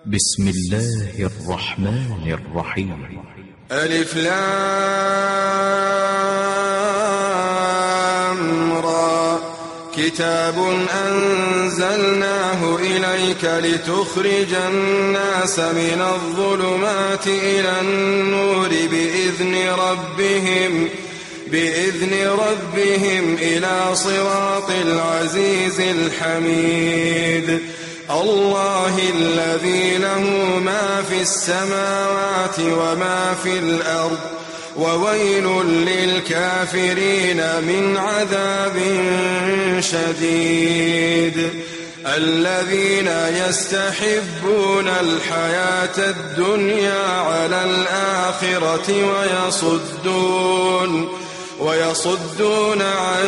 بسم الله الرحمن الرحيم. ألف لام را كتاب أنزلناه إليك لتخرج الناس من الظلمات إلى النور بإذن ربهم إلى صراط العزيز الحميد. الله الذي له ما في السماوات وما في الأرض وويل للكافرين من عذاب شديد. الذين يستحبون الحياة الدنيا على الآخرة ويصدون عن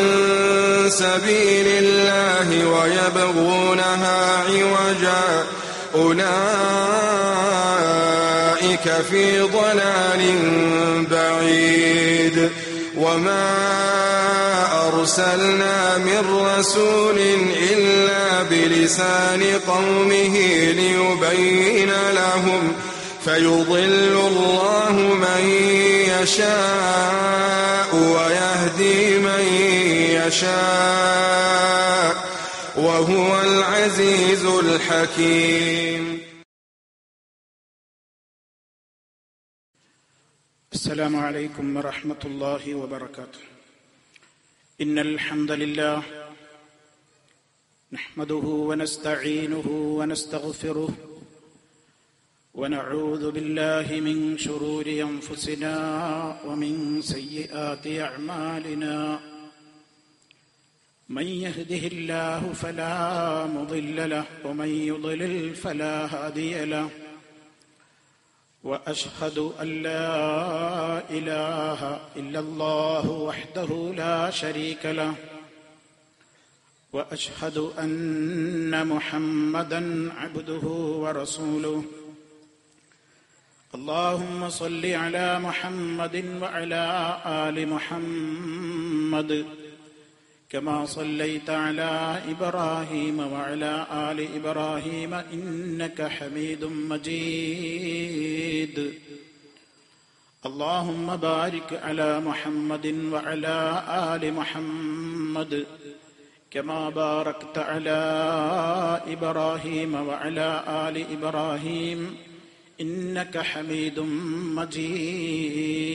سبيل الله ويبغونها عوجا أولئك في ضلال بعيد. وما أرسلنا من رسول إلا بلسان قومه ليبين لهم فيضل الله من يشاء ويهدي من يشاء وهو العزيز الحكيم. السلام عليكم ورحمة الله وبركاته. إن الحمد لله نحمده ونستعينه ونستغفره ونعوذ بالله من شرور أنفسنا ومن سيئات أعمالنا. من يهده الله فلا مضل له ومن يضلل فلا هادي له. وأشهد أن لا إله إلا الله وحده لا شريك له وأشهد أن محمدا عبده ورسوله. اللهم صل على محمد وعلى آل محمد كما صليت على إبراهيم وعلى آل إبراهيم إنك حميد مجيد. اللهم بارك على محمد وعلى آل محمد كما باركت على إبراهيم وعلى آل إبراهيم إنك حميد مجيد.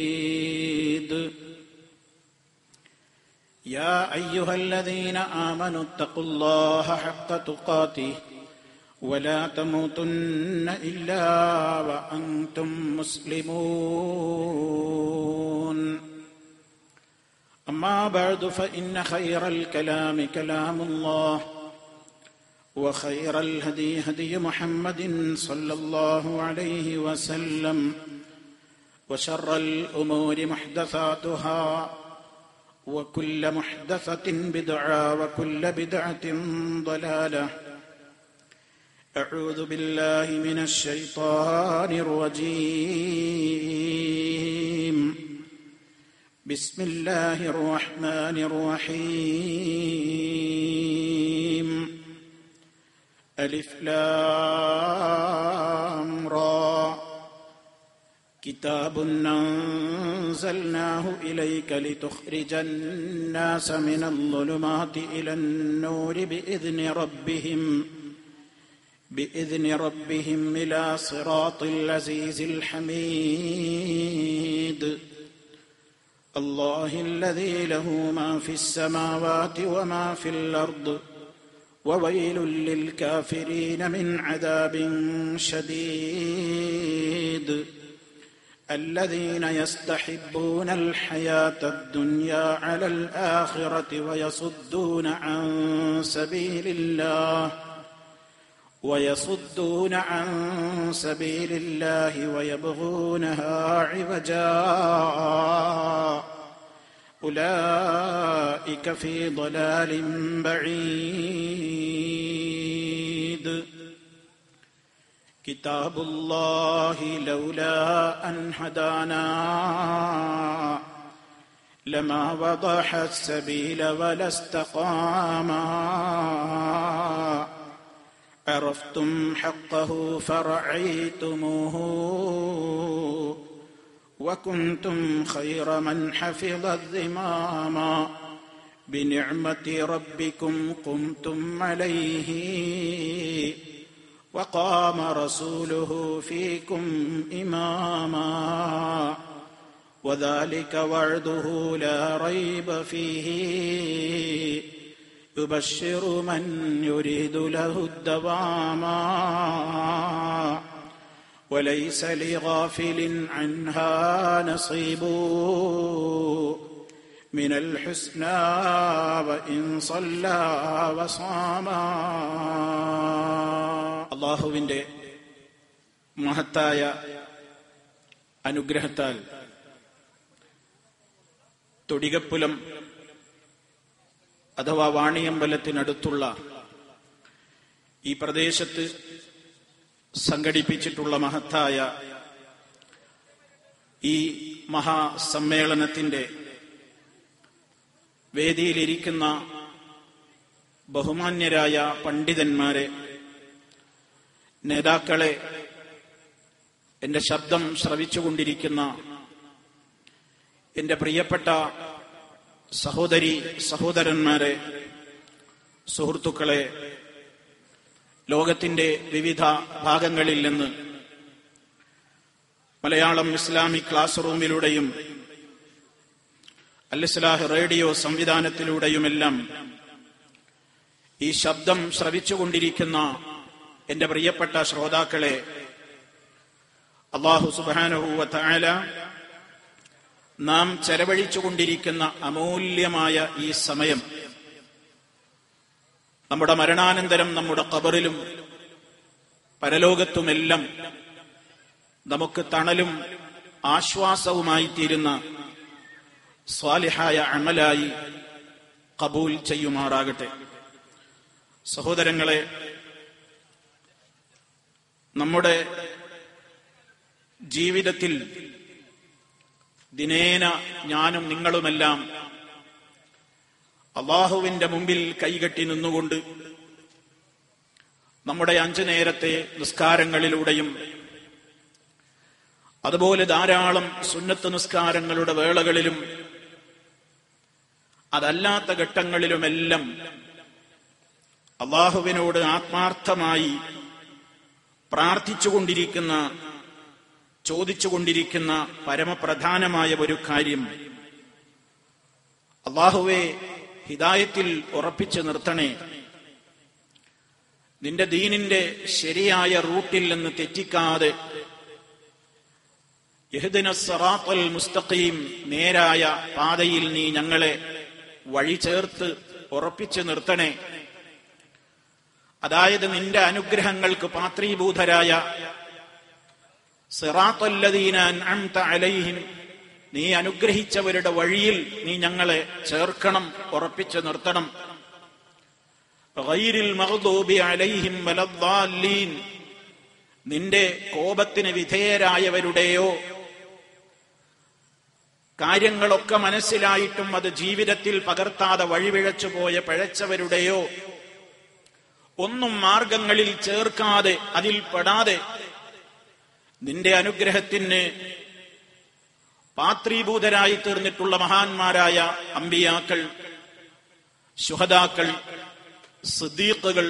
يا أيها الذين آمنوا اتقوا الله حق تقاته ولا تموتن إلا وأنتم مسلمون. أما بعد فإن خير الكلام كلام الله وخير الهدي هدي محمد صلى الله عليه وسلم وشر الأمور محدثاتها وكل محدثة بدعة وكل بدعة ضلالة. أعوذ بالله من الشيطان الرجيم. بسم الله الرحمن الرحيم. ألف لام را كتاب أنزلناه إليك لتخرج الناس من الظلمات إلى النور بإذن ربهم إلى صراط العزيز الحميد. الله الذي له ما في السماوات وما في الأرض وويل للكافرين من عذاب شديد. الذين يستحبون الحياة الدنيا على الآخرة ويصدون عن سبيل الله ويبغونها عوجا أولئك في ضلال بعيد. كتاب الله لولا أن هدانا لما وضح السبيل ولا استقاما عرفتم حقه فرعيتموه وكنتم خير من حفظ الذمام بنعمة ربكم قمتم عليه وقام رسوله فيكم إماما وذلك وعده لا ريب فيه يبشر من يريد له الدوام وليس لغافل عنها نصيب من الحسنى وإن صلى وصام. അല്ലാഹുവിന്റെ മഹത്തായ അനുഗ്രഹത്താൽ തൊടികപ്പുലം അഥവാ വാണിയമ്പലത്തിനടുത്തുള്ള ഈ പ്രദേശത്ത് സംഘടിപ്പിച്ചിട്ടുള്ള മഹത്തായ ഈ മഹാസമ്മേളനത്തിന്റെ വേദിയിലിരിക്കുന്ന ബഹുമാന്യരായ പണ്ഡിതന്മാരെ, നേതാക്കളെ, എന്റെ ശബ്ദം ശ്രവിച്ചുകൊണ്ടിരിക്കുന്ന എന്റെ പ്രിയപ്പെട്ട സഹോദരി സഹോദരന്മാരെ, സുഹൃത്തുക്കളെ, ലോകത്തിന്റെ വിവിധ ഭാഗങ്ങളിൽ നിന്ന് മലയാളം ഇസ്ലാമിക് ക്ലാസ് റൂമിലൂടെയും അൽ-ഇസ്ലാഹ് റേഡിയോ സംവിധാനത്തിലൂടെയുമെല്ലാം ഈ ശബ്ദം ശ്രവിച്ചുകൊണ്ടിരിക്കുന്ന എന്റെ പ്രിയപ്പെട്ട ശ്രോതാക്കളെ, അല്ലാഹു സുബ്ഹാനഹു വ തആല നാം ചെലവഴിച്ചുകൊണ്ടിരിക്കുന്ന അമൂല്യമായ ഈ സമയം നമ്മുടെ മരണാനന്തരം നമ്മുടെ ഖബറിലും പരലോകത്തുമെല്ലാം നമുക്ക് തണലും ആശ്വാസവുമായി തീരുന്ന സ്വാലിഹായ അമലായി ഖബൂൽ ചെയ്യുമാറാകട്ടെ. സഹോദരങ്ങളെ, നമ്മുടെ ജീവിതത്തിൽ ദിനേന ഞാനും നിങ്ങളുമെല്ലാം അല്ലാഹുവിന്റെ മുമ്പിൽ കൈകെട്ടി നിന്നുകൊണ്ട് നമ്മുടെ 5 നേരത്തെ നിസ്കാരങ്ങളിലൂടെയും അതുപോലെ ധാരാളം സുന്നത്ത് നിസ്കാരങ്ങളുടെ വേളകളിലും അതല്ലാത്ത ഘട്ടങ്ങളിലുമെല്ലാം അല്ലാഹുവിനോട് ആത്മാർത്ഥമായി പ്രാർത്ഥിച്ചുകൊണ്ടിരിക്കുന്ന, ചോദിച്ചുകൊണ്ടിരിക്കുന്ന പരമപ്രധാനമായ ഒരു കാര്യം, അല്ലാഹുവേ ഹിദായത്തിൽ ഉറപ്പിച്ചു നിർത്തണേ, നിന്റെ ദീനിന്റെ ശരിയായ റൂട്ടിൽ നിന്ന് തെറ്റിക്കാതെ ഇഹ്ദിനസ് സിറാത്തൽ മുസ്തഖീം, നേരായ പാതയിൽ നീ ഞങ്ങളെ വഴി ചേർത്ത് ഉറപ്പിച്ചു നിർത്തണേ. അതായത് നിന്റെ അനുഗ്രഹങ്ങൾക്ക് പാത്രീഭൂതരായ സിറാത്തല്ലദീന അൻഅംത അലൈഹിം, നീ അനുഗ്രഹിച്ചവരുടെ വഴിയിൽ നീ ഞങ്ങളെ ചേർക്കണം, ഉറപ്പിച്ചു നിർത്തണം. ഗൈരിൽ മഗ്ദൂബി അലൈഹിം വലദ്ദാല്ലീൻ, നിന്റെ കോപത്തിന് വിധേയരായവരുടെയോ കാര്യങ്ങളൊക്കെ മനസ്സിലായിട്ടും അത് ജീവിതത്തിൽ പകർത്താതെ വഴിപിഴച്ചുപോയ പിഴച്ചവരുടെയോ ഒന്നും മാർഗങ്ങളിൽ ചേർക്കാതെ അതിൽ പെടാതെ നിന്റെ അനുഗ്രഹത്തിന് പാത്രീഭൂതരായി തീർന്നിട്ടുള്ള മഹാന്മാരായ അമ്പിയാക്കൾ, ശുഹദാക്കൾ, സിദ്ദീഖുകൾ,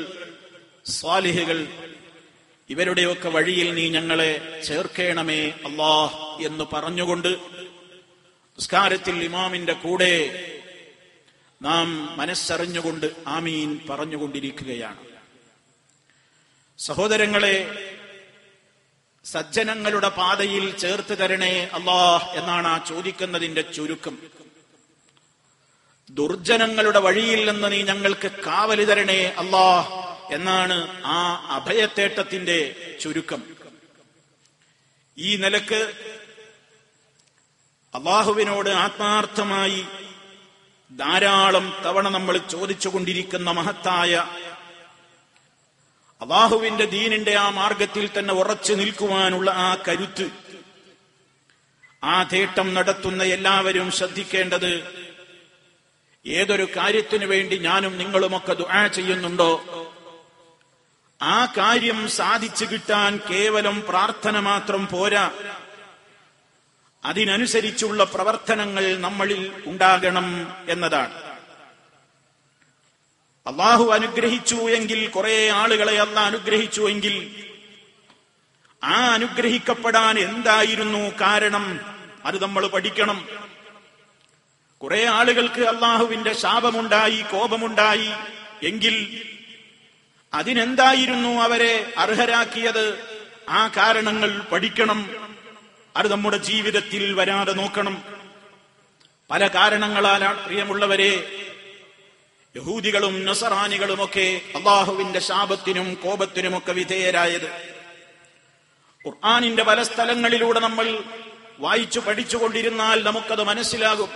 സ്വാലിഹുകൾ, ഇവരുടെയൊക്കെ വഴിയിൽ നീ ഞങ്ങളെ ചേർക്കേണമേ അല്ലാഹ് എന്ന് പറഞ്ഞുകൊണ്ട് നിസ്കാരത്തിൽ ഇമാമിന്റെ കൂടെ നാം മനസ്സറിഞ്ഞുകൊണ്ട് ആമീൻ പറഞ്ഞുകൊണ്ടിരിക്കുകയാണ്. സഹോദരങ്ങളെ, സജ്ജനങ്ങളുടെ പാതയിൽ ചേർത്ത് തരണേ അല്ലാഹ് എന്നാണ് ആ ചോദിക്കുന്നതിന്റെ ചുരുക്കം. ദുർജനങ്ങളുടെ വഴിയിൽ നിന്ന് നീ ഞങ്ങൾക്ക് കാവല് തരണേ അല്ലാഹ് എന്നാണ് ആ അഭയത്തേട്ടത്തിന്റെ ചുരുക്കം. ഈ നിലക്ക് അല്ലാഹുവിനോട് ആത്മാർത്ഥമായി ധാരാളം തവണ നമ്മൾ ചോദിച്ചുകൊണ്ടിരിക്കുന്ന മഹത്തായ അല്ലാഹുവിന്റെ ദീനിന്റെ ആ മാർഗത്തിൽ തന്നെ ഉറച്ചു നിൽക്കുവാനുള്ള ആ കരുത്ത്, ആ തേട്ടം നടത്തുന്ന എല്ലാവരും ശ്രദ്ധിക്കേണ്ടത്, ഏതൊരു കാര്യത്തിനു വേണ്ടി ഞാനും നിങ്ങളുമൊക്കെ ദുആ ചെയ്യുന്നുണ്ടോ ആ കാര്യം സാധിച്ചു കിട്ടാൻ കേവലം പ്രാർത്ഥന മാത്രം പോരാ, അതിനനുസരിച്ചുള്ള പ്രവർത്തനങ്ങൾ നമ്മളിൽ ഉണ്ടാകണം എന്നതാണ്. അള്ളാഹു അനുഗ്രഹിച്ചു എങ്കിൽ, കുറെ ആളുകളെ അള്ളാഹ് അനുഗ്രഹിച്ചു എങ്കിൽ, ആ അനുഗ്രഹിക്കപ്പെടാൻ എന്തായിരുന്നു കാരണം, അത് നമ്മൾ പഠിക്കണം. കുറെ ആളുകൾക്ക് അള്ളാഹുവിന്റെ ശാപമുണ്ടായി, കോപമുണ്ടായി എങ്കിൽ അതിനെന്തായിരുന്നു അവരെ അർഹരാക്കിയത്, ആ കാരണങ്ങൾ പഠിക്കണം. അത് നമ്മുടെ ജീവിതത്തിൽ വരാതെ നോക്കണം. പല കാരണങ്ങളാലാണ് പ്രിയമുള്ളവരെ യഹൂദികളും നസറാനികളുമൊക്കെ അള്ളാഹുവിന്റെ ശാപത്തിനും കോപത്തിനുമൊക്കെ വിധേയരായത്. ഖുർആനിന്റെ പല സ്ഥലങ്ങളിലൂടെ നമ്മൾ വായിച്ചു പഠിച്ചുകൊണ്ടിരുന്നാൽ നമുക്കത് മനസ്സിലാകും.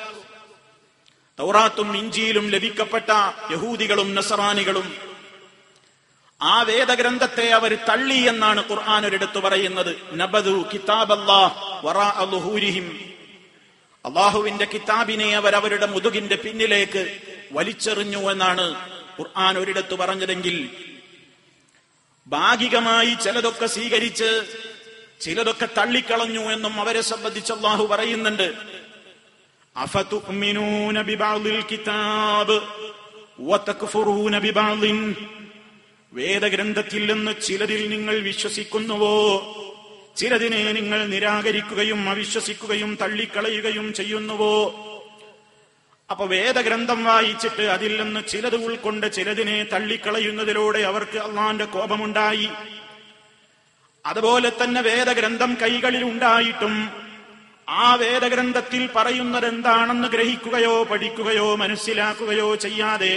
തൗറാത്തും ഇഞ്ചീലും ലഭിക്കപ്പെട്ട യഹൂദികളും നസറാനികളും ആ വേദഗ്രന്ഥത്തെ അവർ തള്ളി എന്നാണ് ഖുർആൻ ഒരിടത്ത് പറയുന്നത്. നബദു കിതാബല്ലാഹ് വറാഅ ളുഹൂരിഹിം, അള്ളാഹുവിന്റെ കിതാബിനെ അവർ അവരുടെ മുതുകിന്റെ പിന്നിലേക്ക് വലിച്ചെറിഞ്ഞു എന്നാണ് ഖുർആൻ ഒരിടത്ത് പറഞ്ഞതെങ്കിൽ, ഭാഗികമായി ചിലതൊക്കെ സ്വീകരിച്ച് ചിലതൊക്കെ തള്ളിക്കളഞ്ഞു എന്നും അവരെ സംബന്ധിച്ച് അള്ളാഹു പറയുന്നുണ്ട്. അഫതുഅ്മിനൂന ബിബഅദിൽ കിതാബ് വതക്ഫുറൂന ബിബഅദിൻ, വേദഗ്രന്ഥത്തിൽ നിന്ന് ചിലതിൽ നിങ്ങൾ വിശ്വസിക്കുന്നുവോ, ചിലതിനെ നിങ്ങൾ നിരാകരിക്കുകയും അവിശ്വസിക്കുകയും തള്ളിക്കളയുകയും ചെയ്യുന്നുവോ? അപ്പൊ വേദഗ്രന്ഥം വായിച്ചിട്ട് അതിൽ നിന്ന് ചിലത് ഉൾക്കൊണ്ട് ചിലതിനെ തള്ളിക്കളയുന്നതിലൂടെ അവർക്ക് അള്ളാന്റെ കോപമുണ്ടായി. അതുപോലെ തന്നെ വേദഗ്രന്ഥം കൈകളിൽ ഉണ്ടായിട്ടും ആ വേദഗ്രന്ഥത്തിൽ പറയുന്നത് എന്താണെന്ന് ഗ്രഹിക്കുകയോ പഠിക്കുകയോ മനസ്സിലാക്കുകയോ ചെയ്യാതെ,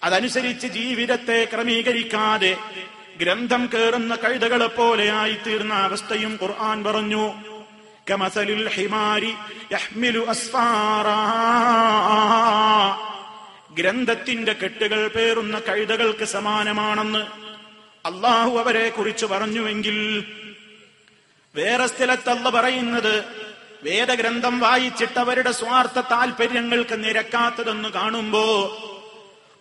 അതനുസരിച്ച് ജീവിതത്തെ ക്രമീകരിക്കാതെ ഗ്രന്ഥം കേറുന്ന കഴുതകളെ പോലെയായി തീർന്ന അവസ്ഥയും ഖുർആൻ പറഞ്ഞു. കമസലിൽ ഹിമാരി യഹ്മിലു അസ്ഫാറാ, ഗ്രന്ഥത്തിന്റെ കെട്ടുകൾ പേറുന്ന കഴുതകൾക്ക് സമാനമാണെന്ന് അള്ളാഹു അവരെ കുറിച്ച് പറഞ്ഞുവെങ്കിൽ, വേറെ സ്ഥലത്ത് അല്ലാഹു പറയുന്നത് വേദഗ്രന്ഥം വായിച്ചിട്ട് അവരുടെ സ്വാർത്ഥ താല്പര്യങ്ങൾക്ക് നിരക്കാത്തതെന്ന് കാണുമ്പോ,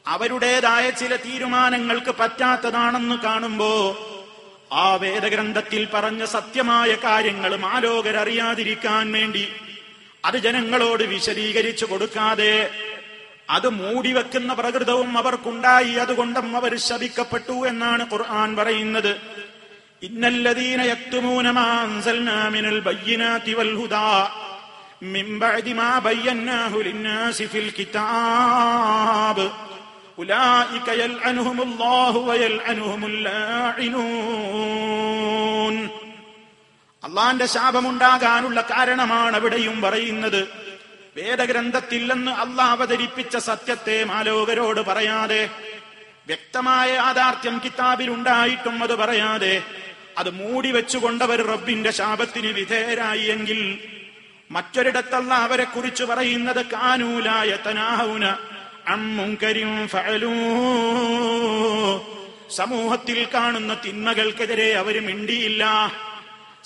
അവരുടേതായ ചില തീരുമാനങ്ങൾക്ക് പറ്റാത്തതാണെന്ന് കാണുമ്പോ, ആ വേദഗ്രന്ഥത്തിൽ പറഞ്ഞ സത്യമായ കാര്യങ്ങൾ മാലോകരറിയാതിരിക്കാൻ വേണ്ടി അത് ജനങ്ങളോട് വിശദീകരിച്ചു കൊടുക്കാതെ അത് മൂടിവെക്കുന്ന പ്രകൃതവും അവർക്കുണ്ടായി. അതുകൊണ്ടും അവർ ശപിക്കപ്പെട്ടു എന്നാണ് ഖുർആൻ പറയുന്നത്. ഇന്നല്ലദീന യക്തുമൂന മാ അൻസൽനാ മിനൽ ബയ്യിനാതി വൽ ഹുദാ മിൻ ബഅദി മാ ബയ്യനാഹു ലിന്നാസി ഫിൽ കിതാബ് ഉലൈക യൽഅനുഹുമുല്ലാഹു വയൽഅനുഹുമുൽ ലാഇനൂൻ. അള്ളാന്റെ ശാപമുണ്ടാകാനുള്ള കാരണമാണ് അവിടെയും പറയുന്നത്. വേദഗ്രന്ഥത്തിൽ നിന്ന് അള്ളാഹ് അവതരിപ്പിച്ച സത്യത്തെ മാലോകരോട് പറയാതെ, വ്യക്തമായ യാഥാർത്ഥ്യം കിതാബിൽ ഉണ്ടായിട്ടും അത് പറയാതെ അത് മൂടി വെച്ചുകൊണ്ടവർ റബ്ബിന്റെ ശാപത്തിന് വിധേയരായി എങ്കിൽ, മറ്റൊരിടത്തല്ല അവരെ കുറിച്ച് പറയുന്നത് കാനൂലായ തനാഹൗന അമ്മുൻകരിൻ ഫഅലൂ, സമൂഹത്തിൽ കാണുന്ന തിന്മകൾക്കെതിരെ അവർ മിണ്ടിയില്ല.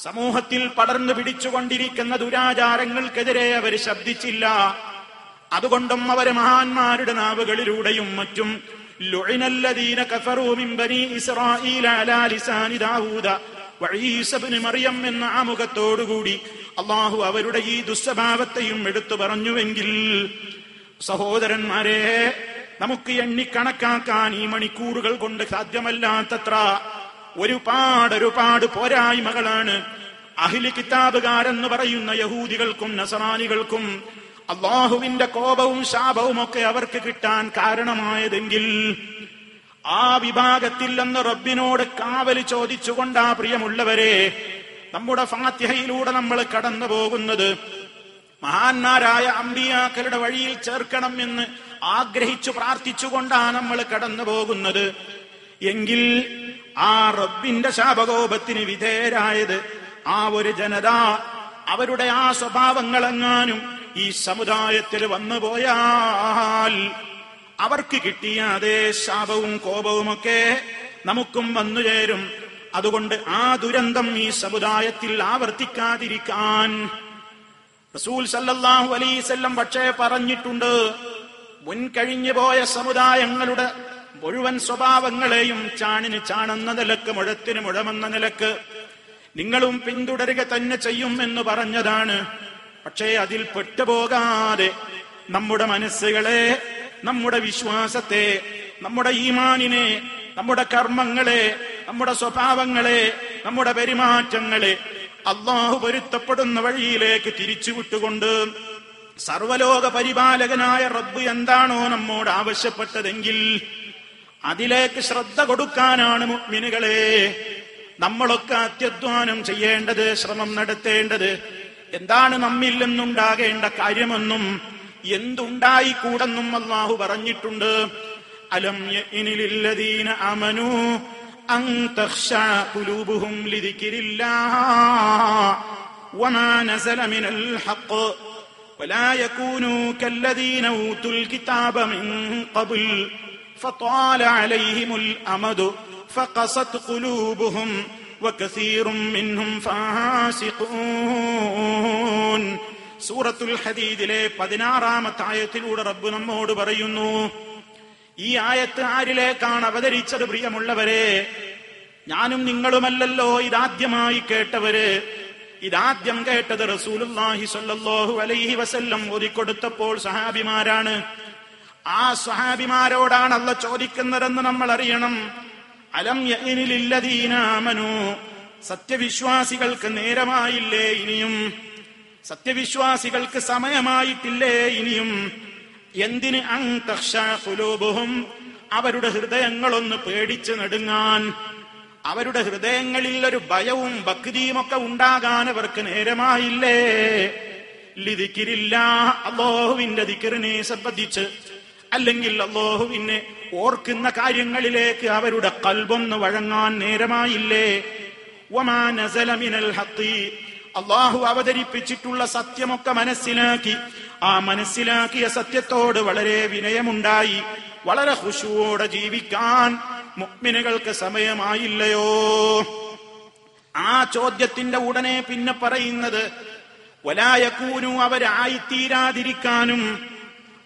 സമൂഹത്തിൽ പടർന്നു പിടിച്ചുകൊണ്ടിരിക്കുന്ന ദുരാചാരങ്ങൾക്കെതിരെ അവർ ശബ്ദിച്ചില്ല. അതുകൊണ്ടും അവര് മഹാന്മാരുടെ നാവുകളിലൂടെയും മറ്റും ലുഇനല്ലദീന കഫറൂ മിൻ ബനീ ഇസ്രായീല അലാ ലിസാനി ദാവൂദ വഈസ ഇബ്നു മറിയം എന്ന ആമുഖത്തോടുകൂടി അള്ളാഹു അവരുടെ ഈ ദുസ്വഭാവത്തെയും എടുത്തു പറഞ്ഞുവെങ്കിൽ, സഹോദരന്മാരെ, നമുക്ക് എണ്ണിക്കണക്കാക്കാൻ ഈ മണിക്കൂറുകൾ കൊണ്ട് സാധ്യമല്ലാത്തത്ര ഒരുപാട് പോരായ്മകളാണ് അഹ്ലി കിതാബുകാരെന്ന് പറയുന്ന യഹൂദികൾക്കും നസറാനികൾക്കും അള്ളാഹുവിന്റെ കോപവും ശാപവും ഒക്കെ അവർക്ക് കിട്ടാൻ കാരണമായതെങ്കിൽ, ആ വിഭാഗത്തിൽ നിന്ന് റബ്ബിനോട് കാവൽ ചോദിച്ചുകൊണ്ടാ പ്രിയമുള്ളവരെ നമ്മുടെ ഫാത്തിഹയിലൂടെ നമ്മൾ കടന്നു പോകുന്നത്. മഹാന്മാരായ അമ്പിയാക്കളുടെ വഴിയിൽ ചേർക്കണം എന്ന് ആഗ്രഹിച്ചു പ്രാർത്ഥിച്ചുകൊണ്ടാണ് നമ്മൾ കടന്നു പോകുന്നത്. എങ്കിൽ ആ റബ്ബിന്റെ ശാപകോപത്തിന് വിധേയരായത് ആ ഒരു ജനത, അവരുടെ ആ സ്വഭാവങ്ങളെങ്ങാനും ഈ സമുദായത്തിൽ വന്നുപോയാൽ അവർക്ക് കിട്ടിയ അതേ ശാപവും കോപവുമൊക്കെ നമുക്കും വന്നുചേരും. അതുകൊണ്ട് ആ ദുരന്തം ഈ സമുദായത്തിൽ ആവർത്തിക്കാതിരിക്കാൻ റസൂൽ സല്ലല്ലാഹു അലൈഹി വസല്ലം പക്ഷേ പറഞ്ഞിട്ടുണ്ട്, മുൻകഴിഞ്ഞു പോയ സമുദായങ്ങളുടെ മുഴുവൻ സ്വഭാവങ്ങളെയും ചാണിന് ചാണെന്ന നിലക്ക് മുഴത്തിന് മുഴമെന്ന നിലക്ക് നിങ്ങളും പിന്തുടരുക തന്നെ ചെയ്യും എന്ന് പറഞ്ഞതാണ്. പക്ഷേ അതിൽ പെട്ടുപോകാതെ നമ്മുടെ മനസ്സുകളെ, നമ്മുടെ വിശ്വാസത്തെ, നമ്മുടെ ഈമാനിനെ, നമ്മുടെ കർമ്മങ്ങളെ, നമ്മുടെ സ്വഭാവങ്ങളെ, നമ്മുടെ പെരുമാറ്റങ്ങളെ അള്ളാഹു പൊരുത്തപ്പെടുന്ന വഴിയിലേക്ക് തിരിച്ചുവിട്ടുകൊണ്ട് സർവലോക പരിപാലകനായ റബ്ബ് എന്താണോ നമ്മോട് ആവശ്യപ്പെട്ടതെങ്കിൽ അതിലേക്ക് ശ്രദ്ധ കൊടുക്കാനാണ് മുഅ്മിനുകളെ നമ്മളൊക്കെ അത്യധ്വാനം ചെയ്യേണ്ടത്, ശ്രമം നടത്തേണ്ടത്. എന്താണ് നമ്മിൽ നിന്നുണ്ടാകേണ്ട കാര്യമെന്നും എന്തുണ്ടായിക്കൂടെന്നും അല്ലാഹു പറഞ്ഞിട്ടുണ്ട്. അലം യഇനിലില്ലദീന ആമനൂ അൻ തഖ്ശഅ ഖുലൂബുഹും ലിദിക്രില്ലാഹ് വമാ നസല മിനൽ ഹഖ് വലാ യകൂനൂ കല്ലദീന ഊതുൽ കിതാബ മിൻ ഖബ്ൽ ഫത്വാല അലൈഹിമുൽ അമദു ഫഖസത് ഖുലൂബുഹും വകസീറും മിൻഹും ഫാസിഖൂൻ. സൂറത്തുൽ ഹദീദിലെ 16-ാമത്തെ ആയത്തിലൂടെ റബ്ബ് നമ്മോട് പറയുന്നു. ഈ ആയത്ത് ആരിലേക്കാണ് അവതരിച്ചത്? പ്രിയമുള്ളവരെ, ഞാനും നിങ്ങളുമല്ലല്ലോ ഇതാദ്യമായി കേട്ടവര്. ഇതാദ്യം കേട്ടത് റസൂലുള്ളാഹി സ്വല്ലല്ലാഹു അലൈഹി വസല്ലം ഓതിക്കൊടുത്തപ്പോൾ സഹാബിമാരാണ്. ആ സഹാബിമാരോടാണ് അല്ലാഹു ചോദിക്കുന്നതെന്ന് നമ്മൾ അറിയണം. അലം യഇനിലില്ലദീന ആമനൂ, സത്യവിശ്വാസികൾക്ക് നേരമായില്ലേ ഇനിയും? സത്യവിശ്വാസികൾക്ക് സമയമായിട്ടില്ലേ ഇനിയും? എന്തിന്? അൻ തഖ്ശഅ ഖുലൂബുഹും, അവരുടെ ഹൃദയങ്ങളൊന്ന് പേടിച്ച് നടുങ്ങാൻ, അവരുടെ ഹൃദയങ്ങളിൽ ഒരു ഭയവും ഭക്തിയുമൊക്കെ ഉണ്ടാകാൻ അവർക്ക് നേരമായില്ലേ? ലിദിക്രില്ലാഹ്, അല്ലാഹുവിന്റെ ദിക്റിനെ സംബന്ധിച്ച്, അല്ലെങ്കിൽ അല്ലാഹുവിനെ ഓർക്കുന്ന കാര്യങ്ങളിലേക്ക് അവരുടെ ഖൽബൊന്ന് വഴങ്ങാൻ നേരമായില്ലേ? വമാ നസല മിനൽ ഹഖ്, അല്ലാഹു അവതരിപ്പിച്ചിട്ടുള്ള സത്യമൊക്കെ മനസ്സിലാക്കി, ആ മനസ്സിലാക്കിയ സത്യത്തോട് വളരെ വിനയമുണ്ടായി വളരെ ഖുശൂഓടെ ജീവിക്കാൻ മുഅ്മിനുകൾക്ക് സമയമായില്ലയോ? ആ ചോദ്യത്തിന്റെ ഉടനെ പിന്നെ പറയുന്നത് വലാ യകൂനു,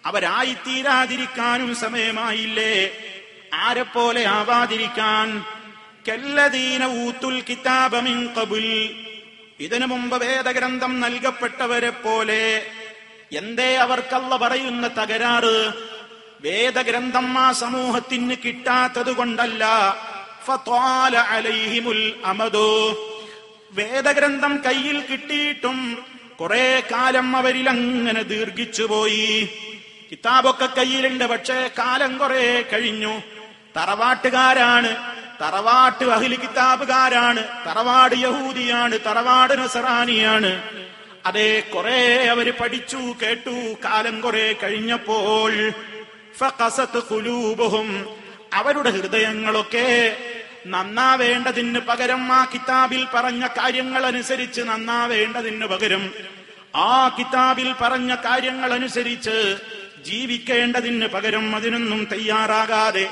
അവരായിത്തീരാതിരിക്കാനും സമയമായില്ലേ? ആരെപ്പോലെ ആവാതിരിക്കാൻ? കല്ലദീന ഊതുൽ കിതാബ മിൻ ഖബ്ൽ, ഇതിനു മുമ്പ് വേദഗ്രന്ഥം നൽകപ്പെട്ടവരെ പോലെ. എന്തേ അവർക്കല്ല പറയുന്ന തകരാറ്? വേദഗ്രന്ഥം ആ സമൂഹത്തിന് കിട്ടാത്തത് കൊണ്ടല്ല. ഫത്വാല അലൈഹിമുൽ അമദു, വേദഗ്രന്ഥം കയ്യിൽ കിട്ടിയിട്ടും കുറെ കാലം അവരിൽ അങ്ങനെ ദീർഘിച്ചുപോയി. കിതാബൊക്കെ കയ്യിലുണ്ട്, പക്ഷേ കാലം കുറെ കഴിഞ്ഞു. തറവാട്ടുകാരാണ്, തറവാട്ട് അഹ്ലി കിതാബുകാരാണ്, തറവാട് യഹൂദിയാണ്, തറവാട് നസറാനിയാണ്. അതെ, കുറെ അവര് പഠിച്ചു കേട്ടു. കാലം കുറെ കഴിഞ്ഞപ്പോൾ ഫഖസത് ഖുലൂബുഹും, അവരുടെ ഹൃദയങ്ങളൊക്കെ നന്നാവേണ്ടതിന് പകരം, ആ കിതാബിൽ പറഞ്ഞ കാര്യങ്ങൾ അനുസരിച്ച് നന്നാവേണ്ടതിന് പകരം, ആ കിതാബിൽ പറഞ്ഞ കാര്യങ്ങൾ അനുസരിച്ച് ജീവിക്കേണ്ടതിന് പകരം അതിനൊന്നും തയ്യാറാകാതെ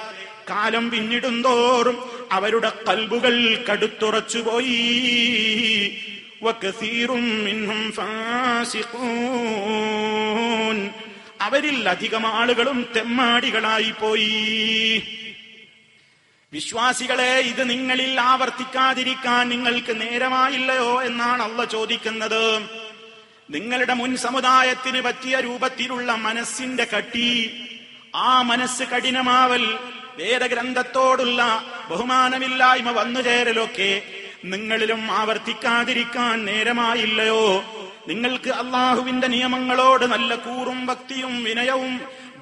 കാലം പിന്നിടുന്തോറും അവരുടെ ഖൽബുകൾ കടുത്തുറച്ചുപോയി. വകസീറും മിൻഹും ഫാസിഖൂൻ, അവരിൽ അധികം ആളുകളും തെമ്മാടികളായി പോയി. വിശ്വാസികളെ, ഇത് നിങ്ങളിൽ ആവർത്തിക്കാതിരിക്കാൻ നിങ്ങൾക്ക് നേരമായില്ലയോ എന്നാണ് അല്ലാഹു ചോദിക്കുന്നത്. നിങ്ങളുടെ മുൻ സമുദായത്തിന് പറ്റിയ രൂപത്തിലുള്ള മനസ്സിന്റെ കട്ടി, ആ മനസ്സ് കഠിനമാവൽ, വേദഗ്രന്ഥത്തോടുള്ള ബഹുമാനമില്ലായ്മ വന്നുചേരലൊക്കെ നിങ്ങളിലും ആവർത്തിക്കാതിരിക്കാൻ നേരമായില്ലയോ? നിങ്ങൾക്ക് അള്ളാഹുവിന്റെ നിയമങ്ങളോട് നല്ല കൂറും ഭക്തിയും വിനയവും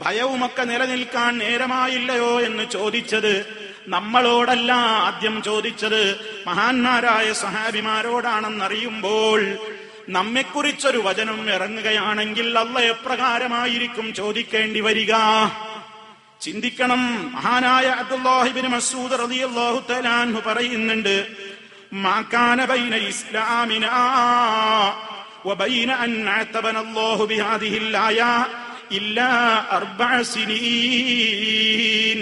ഭയവുമൊക്കെ നിലനിൽക്കാൻ നേരമായില്ലയോ എന്ന് ചോദിച്ചത് നമ്മളോടല്ല, ആദ്യം ചോദിച്ചത് മഹാന്മാരായ സഹാബിമാരോടാണെന്നറിയുമ്പോൾ നമ്മെക്കുറിച്ചൊരു വചനം ഇറങ്ങുകയാണെങ്കിൽ അല്ലാഹു എപ്രകാരമായിരിക്കും ചോദിക്കേണ്ടി വരിക? ചിന്തിക്കണം. മഹാനായ അബ്ദുല്ലാഹി ഇബ്നു മസ്ഊദ് റളിയല്ലാഹു തആല അൻഹു പറയുന്നുണ്ട്, മാ കാന ബൈന ഇസ്ലാമിനാ വബൈന അൻ അഅതബന അല്ലാഹു ബിഹാദിഹിൽ ആയ ഇല്ലാ 4 സിനീൻ.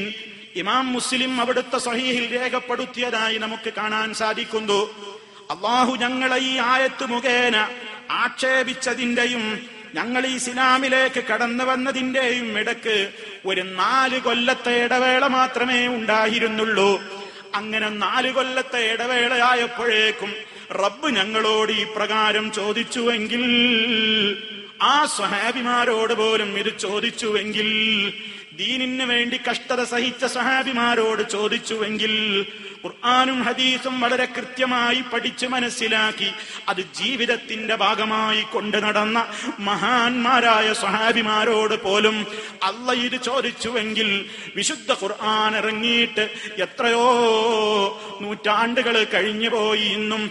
ഇമാം മുസ്ലിം അവിടുത്തെ സ്വഹീഹിൽ രേഖപ്പെടുത്തിയതായി നമുക്ക് കാണാൻ സാധിക്കുന്നു. അല്ലാഹു ഞങ്ങളെ ഈ ആയത്ത് മുഖേന ആക്ഷേപിച്ചതിന്റെയും ഞങ്ങൾ ഈ ഇസ്ലാമിലേക്ക് കടന്നു വന്നതിന്റെയും ഇടക്ക് ഒരു 4 കൊല്ലത്തെ ഇടവേള മാത്രമേ ഉണ്ടായിരുന്നുള്ളൂ. അങ്ങനെ 4 കൊല്ലത്തെ ഇടവേളയായപ്പോഴേക്കും റബ്ബ് ഞങ്ങളോട് ഈ പ്രകാരം ചോദിച്ചുവെങ്കിൽ, ആ സ്വഹാബിമാരോട് പോലും ഇത് ചോദിച്ചുവെങ്കിൽ, ദീനിന് വേണ്ടി കഷ്ടത സഹിച്ച സ്വഹാബിമാരോട് ചോദിച്ചുവെങ്കിൽ, ഖുർആനും ഹദീസും വളരെ കൃത്യമായി പഠിച്ച് മനസ്സിലാക്കി അത് ജീവിതത്തിന്റെ ഭാഗമായി കൊണ്ടു നടന്ന മഹാന്മാരായ സ്വഹാബിമാരോട് പോലും അല്ലാഹ് ഇത് ചോദിച്ചുവെങ്കിൽ, വിശുദ്ധ ഖുർആൻ ഇറങ്ങിയിട്ട് എത്രയോ നൂറ്റാണ്ടുകൾ കഴിഞ്ഞുപോയി. ഇന്നും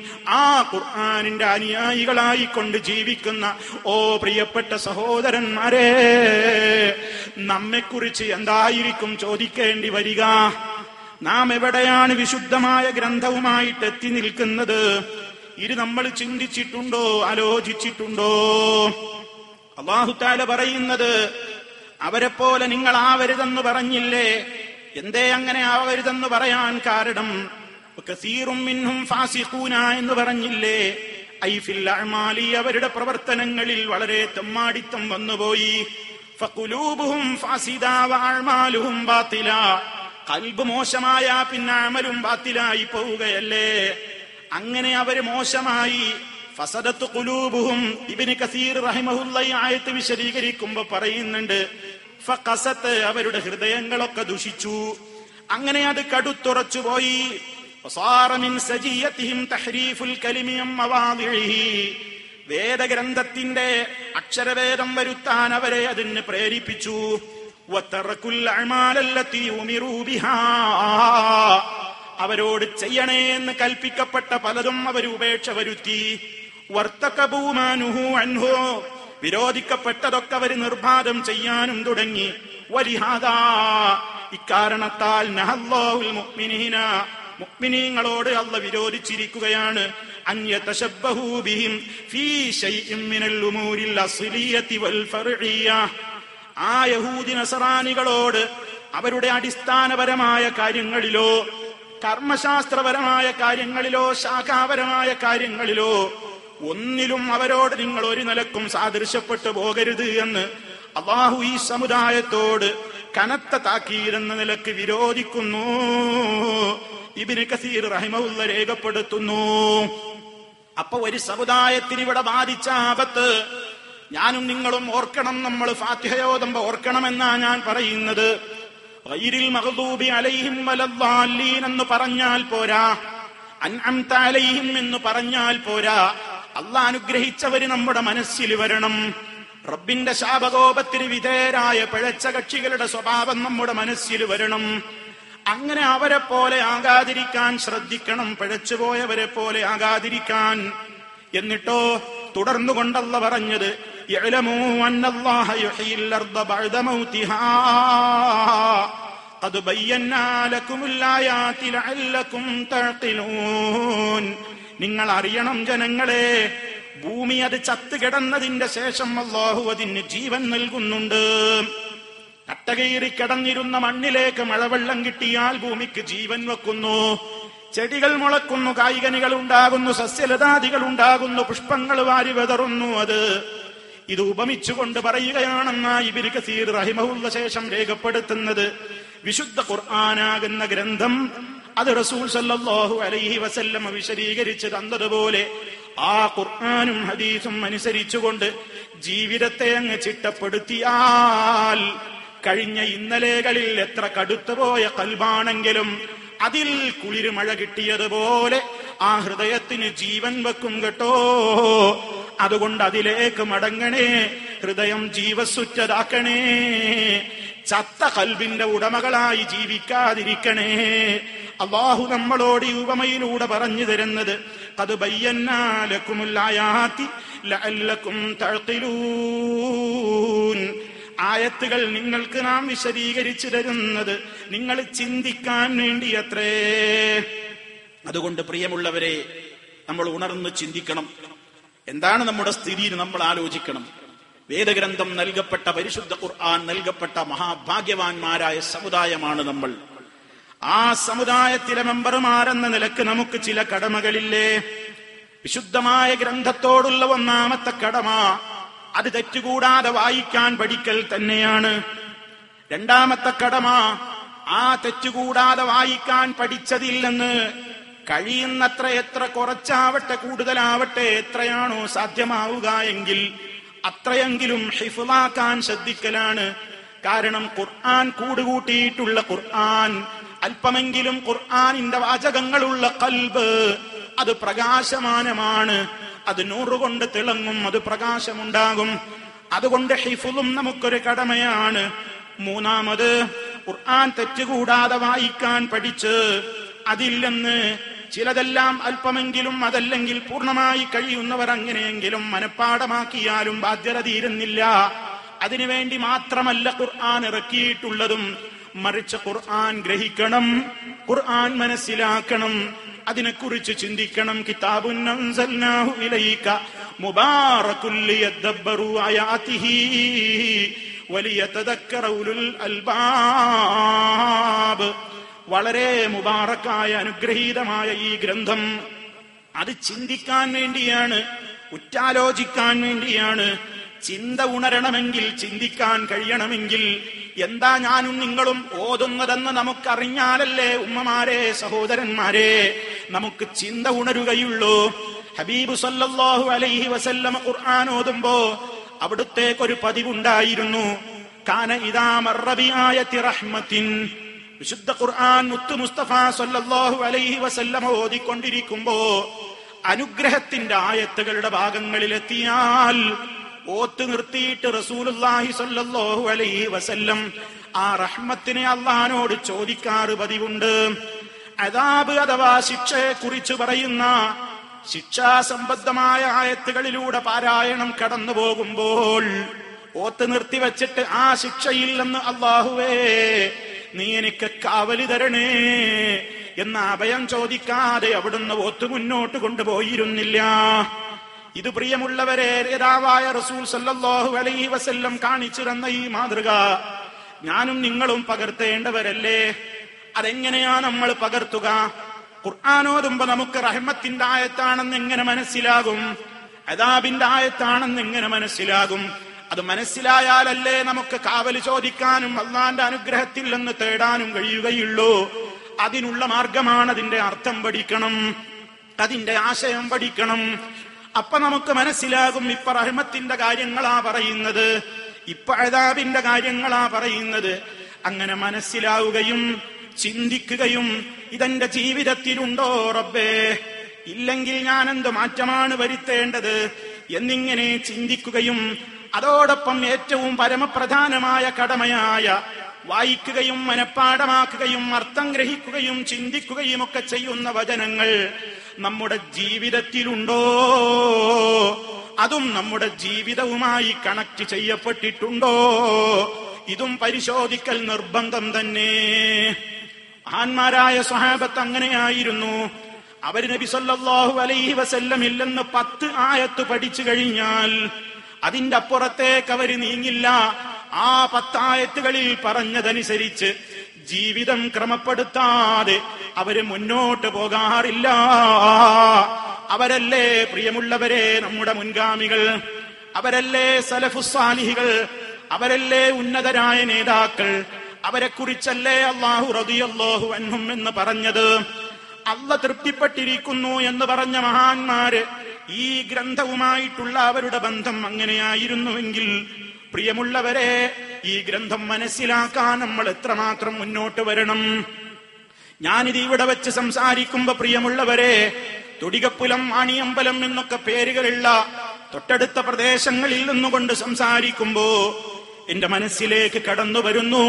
ആ ഖുർആനിന്റെ അനുയായികളായി കൊണ്ട് ജീവിക്കുന്ന ഓ പ്രിയപ്പെട്ട സഹോദരന്മാരെ, നമ്മെക്കുറിച്ച് എന്തായിരിക്കും ചോദിക്കേണ്ടി വരിക? നാം എവിടെയാണ് വിശുദ്ധമായ ഗ്രന്ഥവുമായിട്ട് എത്തി നിൽക്കുന്നത്? ഇത് നമ്മൾ ചിന്തിച്ചിട്ടുണ്ടോ, ആലോചിച്ചിട്ടുണ്ടോ? അല്ലാഹു തആല പറയുന്നത്, അവരെ പോലെ നിങ്ങൾ ആവരുതെന്ന് പറഞ്ഞില്ലേ? എന്തേ അങ്ങനെ ആവരുതെന്ന് പറയാൻ കാരണം? കസീറും മിൻഹും ഫാസിഖൂന എന്ന് പറഞ്ഞില്ലേ? ഐ ഫിൽ അഅ്മാലി, അവരുടെ പ്രവർത്തനങ്ങളിൽ വളരെ തെമ്മാടിത്തം വന്നുപോയി. ഫഖുലൂബുഹും ഫാസിദാ വഅഅ്മാലുഹും ബാത്തിലാ, ഖൽബ് മോശമായ പിന്നെ അമലും ബാത്തിലായി പോവുകയല്ലേ? അങ്ങനെ അവര് മോശമായി. ഫസദത്ത് ഖുലൂബുഹും, ഇബ്നു കസീർ റഹിമഹുല്ലാഹി ആയത്ത് വിശദീകരിക്കുമ്പോ പറയുന്നുണ്ട്, ഫഖസത്ത്, അവരുടെ ഹൃദയങ്ങളൊക്കെ ദുഷിച്ചു. അങ്ങനെ അത് കടുത്തുറച്ചു പോയി. വസാറ മിൻ സജിയതിഹിം തഹരീഫുൽ കലിമി അൻ മവാദിഇഹി, വേദഗ്രന്ഥത്തിന്റെ അക്ഷരഭേദം വരുത്താൻ അവരെ അതിന് പ്രേരിപ്പിച്ചു. വതറകുൽ അഅ്മാല അല്ലതി ഉമിറൂ ബിഹാ, അവരോട് ചെയ്യണേ എന്ന് കൽപ്പിക്കപ്പെട്ട പലതും അവർ ഉപേക്ഷ വരുത്തി. വർത്തഖബൂ മാ നുഹൂ അൻഹു, വിരോധിക്കപ്പെട്ടതൊക്കെ അവർ നിർബാധം ചെയ്യാനും തുടങ്ങി. വലിഹാദാ, ഇക്കാരണത്താൽ നഹല്ലാഹുൽ മുഅ്മിനീന, മുഅ്മിനീങ്ങളോട് അല്ലാഹ് വിരോധിച്ചിരിക്കുകയാണ്. അൻ യതശബ്ബഹൂ ബിഹിം ഫീ ശൈഇൻ മിനൽ ഉമൂരിൽ അസ്ലിയതി വൽ ഫർഇയ്യ, ആ യഹൂദി നസറാനികളോട് അവരുടെ അടിസ്ഥാനപരമായ കാര്യങ്ങളിലോ കർമ്മശാസ്ത്രപരമായ കാര്യങ്ങളിലോ ശാഖാപരമായ കാര്യങ്ങളിലോ ഒന്നിലും അവരോട് നിങ്ങൾ ഒരു നിലക്കും സാദൃശ്യപ്പെട്ടു പോകരുത് എന്ന് അല്ലാഹു ഈ സമുദായത്തോട് കനത്ത താക്കീതെന്ന നിലക്ക് വിരോധിക്കുന്നു. ഇബ്നു കസീർ റഹിമഹുല്ലാഹ് രേഖപ്പെടുത്തുന്നു. അപ്പൊ ഒരു സമുദായത്തിന് ഇവിടെ ബാധിച്ച ആപത്ത് ഞാനും നിങ്ങളും ഓർക്കണം. നമ്മൾ ഫാത്തിഹയോതുമ്പോ ഓർക്കണമെന്നാ ഞാൻ പറയുന്നത്. ഗൈറിൽ മഗ്ദൂബി അലൈഹിം വലദ്ദാലീൻ എന്ന് പറഞ്ഞാൽ പോരാ, അൻഅംത അലൈഹിം എന്ന് പറഞ്ഞാൽ പോരാ. അല്ലാഹ് അനുഗ്രഹിച്ചവര് നമ്മുടെ മനസ്സിൽ വരണം. റബ്ബിന്റെ ശാപകോപത്തിന് വിധേയരായ പിഴച്ച കക്ഷികളുടെ സ്വഭാവം നമ്മുടെ മനസ്സിൽ വരണം. അങ്ങനെ അവരെ പോലെ ആകാതിരിക്കാൻ ശ്രദ്ധിക്കണം, പിഴച്ചുപോയവരെ പോലെ ആകാതിരിക്കാൻ. എന്നിട്ടോ തുടർന്നുകൊണ്ടല്ല പറഞ്ഞത്, യഅലമൂ അന്നല്ലാഹ യുഹ്യിൽ അർദ ബഅദ മൗതിഹാ ഖദ് ബയ്യനാ ലകുമുൽ ആയാതി ലഅല്ലകും തഅഖിലൂൻ. നിങ്ങൾ അറിയണം ജനങ്ങളെ, ഭൂമി അത് ചത്തുകിടന്നതിന്റെ ശേഷം അല്ലാഹു അതിന് ജീവൻ നൽകുന്നുണ്ട്. കട്ടകീറി കിടന്നിരുന്ന മണ്ണിലേക്ക് മഴവെള്ളം കിട്ടിയാൽ ഭൂമിക്ക് ജീവൻ വെക്കുന്നു. ചെടികൾ മുളക്കുന്നു, കായ്കനികൾ ഉണ്ടാകുന്നു, സസ്യലതാദികൾ ഉണ്ടാകുന്നു, പുഷ്പങ്ങൾ വാരി വെതറുന്നു. ഇത് ഉപമിച്ചുകൊണ്ട് പറയുകയാണെന്ന ഇബ്നു കസീർ റഹിമഹുല്ലാഹ് ശേഷം രേഖപ്പെടുത്തുന്നത്. വിശുദ്ധ ഖുർആനാകുന്ന ഗ്രന്ഥം അത് റസൂൽ സല്ലല്ലാഹു അലൈഹി വസല്ലം വിശദീകരിച്ച് തന്നതുപോലെ ആ ഖുർആനും ഹദീസും അനുസരിച്ചുകൊണ്ട് ജീവിതത്തെ അങ്ങ് ചിട്ടപ്പെടുത്തിയാൽ, കഴിഞ്ഞ ഇന്നലെകളിൽ എത്ര കടുത്തുപോയ കൽബാണെങ്കിലും അതിൽ കുളിര് മഴ കിട്ടിയതുപോലെ ആ ഹൃദയത്തിന് ജീവൻ വെക്കും കേട്ടോ. അതുകൊണ്ട് അതിലേക്ക് മടങ്ങണേ, ഹൃദയം ജീവസുറ്റതാക്കണേ, ചത്ത കൽബിന്റെ ഉടമകളായി ജീവിക്കാതിരിക്കണേ. അല്ലാഹു നമ്മളോട് ഈ ഉപമയിലൂടെ പറഞ്ഞു തരുന്നത്, ഖദ് ബയ്യനാ ലകുമുൽ ആയാതി ലഅല്ലകും തഅഖിലൂൻ. ആയത്തുകൾ നിങ്ങൾക്ക് നാം വിശദീകരിച്ചു തരുന്നത് നിങ്ങൾ ചിന്തിക്കാൻ വേണ്ടിയത്രേ. അതുകൊണ്ട് പ്രിയമുള്ളവരെ, നമ്മൾ ഉണർന്ന് ചിന്തിക്കണം. എന്താണ് നമ്മുടെ സ്ഥിതി നമ്മൾ ആലോചിക്കണം. വേദഗ്രന്ഥം നൽകപ്പെട്ട, പരിശുദ്ധ ഖുർആൻ നൽകപ്പെട്ട മഹാഭാഗ്യവാന്മാരായ സമുദായമാണ് നമ്മൾ. ആ സമുദായത്തിലെ മെമ്പർമാരെന്ന നിലക്ക് നമുക്ക് ചില കടമകളില്ലേ? വിശുദ്ധമായ ഗ്രന്ഥത്തോടുള്ള ഒന്നാമത്തെ കടമ, അത് തെറ്റുകൂടാതെ വായിക്കാൻ പഠിക്കൽ തന്നെയാണ്. രണ്ടാമത്തെ കടമ, ആ തെറ്റുകൂടാതെ വായിക്കാൻ പഠിച്ചതിൽ നിന്ന് കഴിയുന്നത്ര, എത്ര കുറച്ചാവട്ടെ കൂടുതലാവട്ടെ, എത്രയാണോ സാധ്യമാവുക എങ്കിൽ അത്രയെങ്കിലും ഹിഫ്ളാക്കാൻ ശ്രദ്ധിക്കലാണ്. കാരണം ഖുർആൻ കൂടുകൂട്ടിയിട്ടുള്ള ഖുർആൻ, അല്പമെങ്കിലും ഖുർആനിന്റെ വാചകങ്ങളുള്ള ഖൽബ്, അത് പ്രകാശമാനമാണ്, അത് നൂറ് കൊണ്ട് തിളങ്ങും, അത് പ്രകാശമുണ്ടാകും. അതുകൊണ്ട് ഹിഫ്ളും നമുക്കൊരു കടമയാണ്. മൂന്നാമത്, ഖുർആൻ തെറ്റുകൂടാതെ വായിക്കാൻ പഠിച്ച് അതിൽ നിന്ന് ചിലതെല്ലാം അല്പമെങ്കിലും, അതല്ലെങ്കിൽ പൂർണ്ണമായി കഴിയുന്നവർ അങ്ങനെയെങ്കിലും മനഃപ്പാഠമാക്കിയാലും ബാധ്യത തീരുന്നില്ല. അതിനുവേണ്ടി മാത്രമല്ല ഖുർആൻ ഇറക്കിയിട്ടുള്ളതും, മറിച്ച് ഖുർആൻ ഗ്രഹിക്കണം, ഖുർആൻ മനസ്സിലാക്കണം, അതിനെക്കുറിച്ച് ചിന്തിക്കണം. കിതാബുൻ അൻസൽനാഹു ഇലൈക മുബാറകുൽ ലിയദബ്ബറു ആയാതിഹി വലിയതദക്കറ ഉലുൽ അൽബാബ്. വളരെ മുബാറക്കായ അനുഗ്രഹീതമായ ഈ ഗ്രന്ഥം അത് ചിന്തിക്കാൻ വേണ്ടിയാണ്, ഉറ്റാലോചിക്കാൻ വേണ്ടിയാണ്. ചിന്ത ഉണരണമെങ്കിൽ, ചിന്തിക്കാൻ കഴിയണമെങ്കിൽ എന്താ ഞാനും നിങ്ങളും ഓതുന്നതെന്ന് നമുക്കറിഞ്ഞാലല്ലേ ഉമ്മമാരെ, സഹോദരന്മാരെ, നമുക്ക് ചിന്ത ഉണരുകയുള്ളൂ. ഹബീബ് സല്ലല്ലാഹു അലൈഹി വസല്ലം ഖുർആൻ ഓതുമ്പോ അവിടുത്തേക്കൊരു പതിവുണ്ടായിരുന്നു. കാന ഇദാ മർറ ബിആയത്തി റഹ്മത്തിൻ, വിശുദ്ധ ഖുർആൻ മുത്തു മുസ്തഫ സല്ലല്ലാഹു അലൈഹി വസല്ലം ഓതിക്കൊണ്ടിരിക്കുമ്പോ അനുഗ്രഹത്തിന്റെ ആയത്തുകളുടെ ഭാഗങ്ങളിലെത്തിയാൽ ഓത്ത് നിർത്തിയിട്ട് റസൂലുള്ളാഹി സ്വല്ലല്ലാഹു അലൈഹി വസല്ലം ആ റഹ്മത്തിനെ അള്ളാഹിനോട് ചോദിക്കാറ് പതിവുണ്ട്. അദാബ് അഥവാ ശിക്ഷയെ കുറിച്ച് പറയുന്ന ശിക്ഷാസംബന്ധമായ ആയത്തുകളിലൂടെ പാരായണം കടന്നു പോകുമ്പോൾ ഓത്ത് നിർത്തിവെച്ചിട്ട് ആ ശിക്ഷയിൽ നിന്ന് അള്ളാഹുവേ നീ എനിക്ക് കാവലി തരണേ എന്ന അഭയം ചോദിക്കാതെ അവിടുന്ന് ഓത്ത് മുന്നോട്ട് കൊണ്ടുപോയിരുന്നില്ല. ഇത് പ്രിയമുള്ളവരെ, നേതാവായ റസൂൽ സല്ലല്ലാഹു അലൈഹി വസല്ലം കാണിച്ചു തന്ന ഈ മാതൃക ഞാനും നിങ്ങളും പകർത്തേണ്ടവരല്ലേ? അതെങ്ങനെയാ നമ്മൾ പകർത്തുക? ഖുർആൻ ഓതുമ്പോ നമുക്ക് റഹ്മത്തിന്റെ ആയത്താണെന്ന് എങ്ങനെ മനസ്സിലാകും? അദാബിന്റെ ആയത്താണെന്ന് എങ്ങനെ മനസ്സിലാകും? അത് മനസ്സിലായാലല്ലേ നമുക്ക് കാവല് ചോദിക്കാനും അള്ളാന്റെ അനുഗ്രഹത്തിൽ നിന്ന് തേടാനും കഴിയുകയുള്ളൂ. അതിനുള്ള മാർഗമാണ്, അതിന്റെ അർത്ഥം പഠിക്കണം, അതിന്റെ ആശയം പഠിക്കണം. അപ്പൊ നമുക്ക് മനസ്സിലാകും, ഇപ്പൊ റഹ്മത്തിന്റെ കാര്യങ്ങളാ പറയുന്നത്, ഇപ്പൊ അദാബിന്റെ കാര്യങ്ങളാ പറയുന്നത്. അങ്ങനെ മനസ്സിലാവുകയും ചിന്തിക്കുകയും ഇതെന്റെ ജീവിതത്തിലുണ്ടോ റബ്ബേ, ഇല്ലെങ്കിൽ ഞാൻ എന്ത് മാറ്റമാണ് വരുത്തേണ്ടത് എന്നിങ്ങനെ ചിന്തിക്കുകയും അതോടൊപ്പം ഏറ്റവും പരമപ്രധാനമായ കടമയായ വായിക്കുകയും മനഃപ്പാഠമാക്കുകയും അർത്ഥം ഗ്രഹിക്കുകയും ചിന്തിക്കുകയും ഒക്കെ ചെയ്യുന്ന വചനങ്ങൾ നമ്മുടെ ജീവിതത്തിലുണ്ടോ, അതും നമ്മുടെ ജീവിതവുമായി കണക്ട് ചെയ്യപ്പെട്ടിട്ടുണ്ടോ, ഇതും പരിശോധിക്കൽ നിർബന്ധം തന്നെ. മഹാന്മാരായ സ്വഹാബത്ത് അങ്ങനെയായിരുന്നു. അവർ നബി സല്ലല്ലാഹു അലൈഹി വസല്ലമിൽ നിന്ന് 10 ആയത്ത് പഠിച്ചു കഴിഞ്ഞാൽ അതിന്റെ അപ്പുറത്തേക്ക് അവര് നീങ്ങില്ല. ആ 10 ആയത്തുകളിൽ പറഞ്ഞതനുസരിച്ച് ജീവിതം ക്രമപ്പെടുത്താതെ അവര് മുന്നോട്ട് പോകാറില്ല. അവരല്ലേ പ്രിയമുള്ളവരെ നമ്മുടെ മുൻഗാമികൾ, അവരല്ലേ സലഫുസ്സാലിഹികൾ, അവരല്ലേ ഉന്നതരായ നേതാക്കൾ. അവരെ കുറിച്ചല്ലേ അല്ലാഹു റളിയല്ലാഹു അൻഹും എന്ന് പറഞ്ഞത്. അല്ലാഹ് തൃപ്തിപ്പെട്ടിരിക്കുന്നു എന്ന് പറഞ്ഞ മഹാന്മാര് ഈ ഗ്രന്ഥവുമായിട്ടുള്ള അവരുടെ ബന്ധം അങ്ങനെയായിരുന്നുവെങ്കിൽ പ്രിയമുള്ളവരെ, ഈ ഗ്രന്ഥം മനസ്സിലാക്കാൻ നമ്മൾ എത്രമാത്രം മുന്നോട്ട് വരണം. ഞാനിത് ഇവിടെ വെച്ച് സംസാരിക്കുമ്പോ പ്രിയമുള്ളവരെ, തൊടികപ്പുലം, ആണിയമ്പലം എന്നൊക്കെ പേരുകളുള്ള തൊട്ടടുത്ത പ്രദേശങ്ങളിൽ നിന്നുകൊണ്ട് സംസാരിക്കുമ്പോ എന്റെ മനസ്സിലേക്ക് കടന്നു വരുന്നു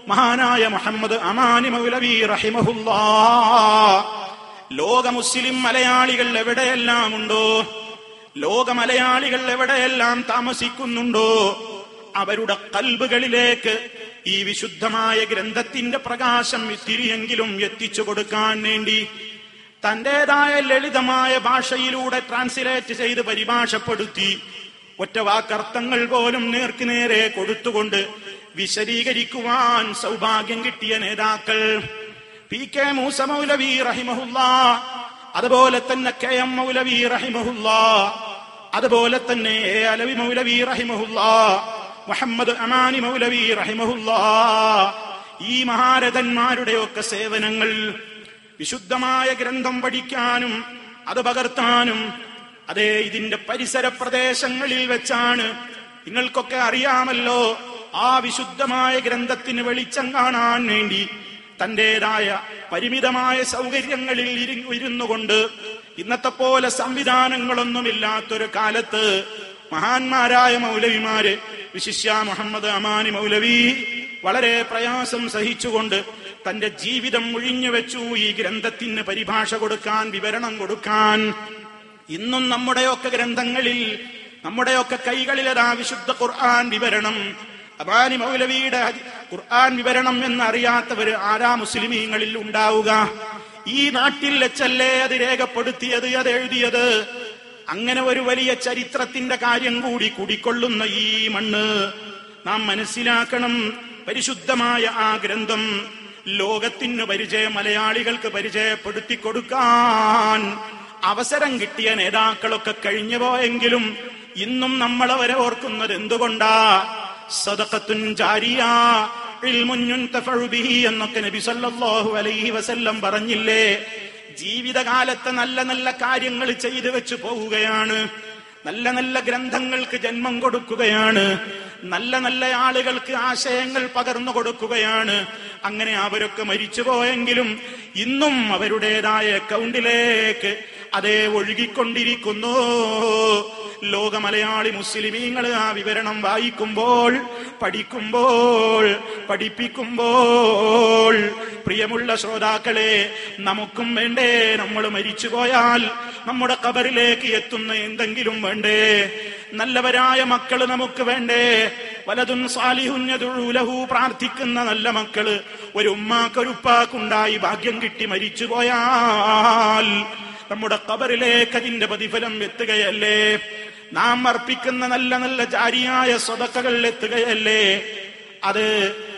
മഹാനായ മുഹമ്മദ് അമാനി മൗലവി റഹിമഹുല്ലാഹ്. ലോക മുസ്ലിം മലയാളികൾ എവിടെയെല്ലാം ഉണ്ടോ, ലോക മലയാളികൾ എവിടെയെല്ലാം താമസിക്കുന്നുണ്ടോ, അവരുടെ ഖൽബുകളിലേക്ക് ഈ വിശുദ്ധമായ ഗ്രന്ഥത്തിന്റെ പ്രകാശം ഇത്തിരിയെങ്കിലും എത്തിച്ചു കൊടുക്കാൻ വേണ്ടി തന്റേതായ ലളിതമായ ഭാഷയിലൂടെ ട്രാൻസ്ലേറ്റ് ചെയ്ത് പരിഭാഷപ്പെടുത്തി ഒറ്റ വാക്കർത്ഥങ്ങൾ പോലും നേർക്കുനേരെ കൊടുത്തുകൊണ്ട് വിശദീകരിക്കുവാൻ സൗഭാഗ്യം കിട്ടിയ നേതാക്കൾ PK മൂസ മൗലവി റഹിമഹുല്ലാഹ്, അതുപോലെ തന്നെ KM മൗലവി റഹിമഹുല്ലാഹ്, അതുപോലെ തന്നെ അലവി മൗലവി റഹിമഹുല്ലാ, മുഹമ്മദ് അമാനി മൗലവി റഹിമഹുല്ലാ, ഈ മഹാരഥന്മാരുടെയൊക്കെ സേവനങ്ങൾ വിശുദ്ധമായ ഗ്രന്ഥം പഠിക്കാനും അത് പകർത്താനും അതേ ഇതിന്റെ പരിസര പ്രദേശങ്ങളിൽ വെച്ചാണ്. നിങ്ങൾക്കൊക്കെ അറിയാമല്ലോ, ആ വിശുദ്ധമായ ഗ്രന്ഥത്തിന് വെളിച്ചം കാണാൻ വേണ്ടി തന്റേതായ പരിമിതമായ സൗകര്യങ്ങളിൽ ഇരുന്നുകൊണ്ട് ഇന്നത്തെ പോലെ സംവിധാനങ്ങളൊന്നുമില്ലാത്തൊരു കാലത്ത് മഹാന്മാരായ മൗലവിമാര്, വിശിഷ്യ മുഹമ്മദ് അമാനി മൗലവി, വളരെ പ്രയാസം സഹിച്ചുകൊണ്ട് തന്റെ ജീവിതം ഒഴിഞ്ഞു വെച്ചു ഈ ഗ്രന്ഥത്തിന് പരിഭാഷ കൊടുക്കാൻ, വിവരണം കൊടുക്കാൻ. ഇന്നും നമ്മുടെയൊക്കെ ഗ്രന്ഥങ്ങളിൽ, നമ്മുടെയൊക്കെ കൈകളിലതാ വിശുദ്ധ ഖുർആൻ വിവരണം. അമാനി മൗലവിയുടെ ഖുർആൻ വിവരണം എന്നറിയാത്തവര് ആരാ മുസ്ലിമീങ്ങളിൽ ഉണ്ടാവുക? ഈ നാട്ടിൽ വെച്ചല്ലേ അത് രേഖപ്പെടുത്തിയത്, അത് എഴുതിയത്. അങ്ങനെ ഒരു വലിയ ചരിത്രത്തിന്റെ കാര്യം കൂടി കുടിക്കൊള്ളുന്ന ഈ മണ്ണ് നാം മനസ്സിലാക്കണം. പരിശുദ്ധമായ ആ ഗ്രന്ഥം ലോകത്തിന് മലയാളികൾക്ക് പരിചയപ്പെടുത്തി കൊടുക്കാൻ അവസരം കിട്ടിയ നേതാക്കളൊക്കെ കഴിഞ്ഞു പോയെങ്കിലും ഇന്നും നമ്മളവരെ ഓർക്കുന്നത് എന്തുകൊണ്ടാ? സദഖത്തുൻ ജാരിയ, ഇൽമുൻ യുൻതഫഉ ബിഹി എന്നൊക്കെ നബി സല്ലല്ലാഹു അലൈഹി വസല്ലം പറഞ്ഞില്ലേ? ജീവിതകാലത്ത് നല്ല നല്ല കാര്യങ്ങൾ ചെയ്തു വെച്ചു പോവുകയാണ്, നല്ല നല്ല ഗ്രന്ഥങ്ങൾക്ക് ജന്മം കൊടുക്കുകയാണ്, നല്ല നല്ല ആളുകൾക്ക് ആശയങ്ങൾ പകർന്നു കൊടുക്കുകയാണ്. അങ്ങനെ അവരൊക്കെ മരിച്ചുപോയെങ്കിലും ഇന്നും അവരുടേതായ അക്കൗണ്ടിലേക്ക് അതേ ഒഴുകിക്കൊണ്ടിരിക്കുന്നു. ലോക മലയാളി മുസ്ലിമീങ്ങൾ ആ വിവരണം വായിക്കുമ്പോൾ, പഠിക്കുമ്പോൾ, പഠിപ്പിക്കുമ്പോൾ, പ്രിയമുള്ള ശ്രോതാക്കളെ, നമുക്കും വേണ്ടേ? നമ്മൾ മരിച്ചുപോയാൽ നമ്മുടെ ഖബറിലേക്ക് എത്തുന്ന എന്തെങ്കിലും വേണ്ടേ? നല്ലവരായ മക്കള് നമുക്ക് വേണ്ടേ? വലതുൻ സാലിഹുൻ യദ്ഉ ലഹു, പ്രാർത്ഥിക്കുന്ന നല്ല മക്കള് ഒരു ഉമ്മാക്കൊരുപ്പാക്കുണ്ടായി ഭാഗ്യം കിട്ടി മരിച്ചുപോയാൽ നമ്മുടെ ഖബറിലേക്ക് അതിന്റെ പ്രതിഫലം എത്തുകയല്ലേ? നാം അർപ്പിക്കുന്ന നല്ല നല്ല ജാരിയായ സ്വതക്കകൾ എത്തുകയല്ലേ? അത്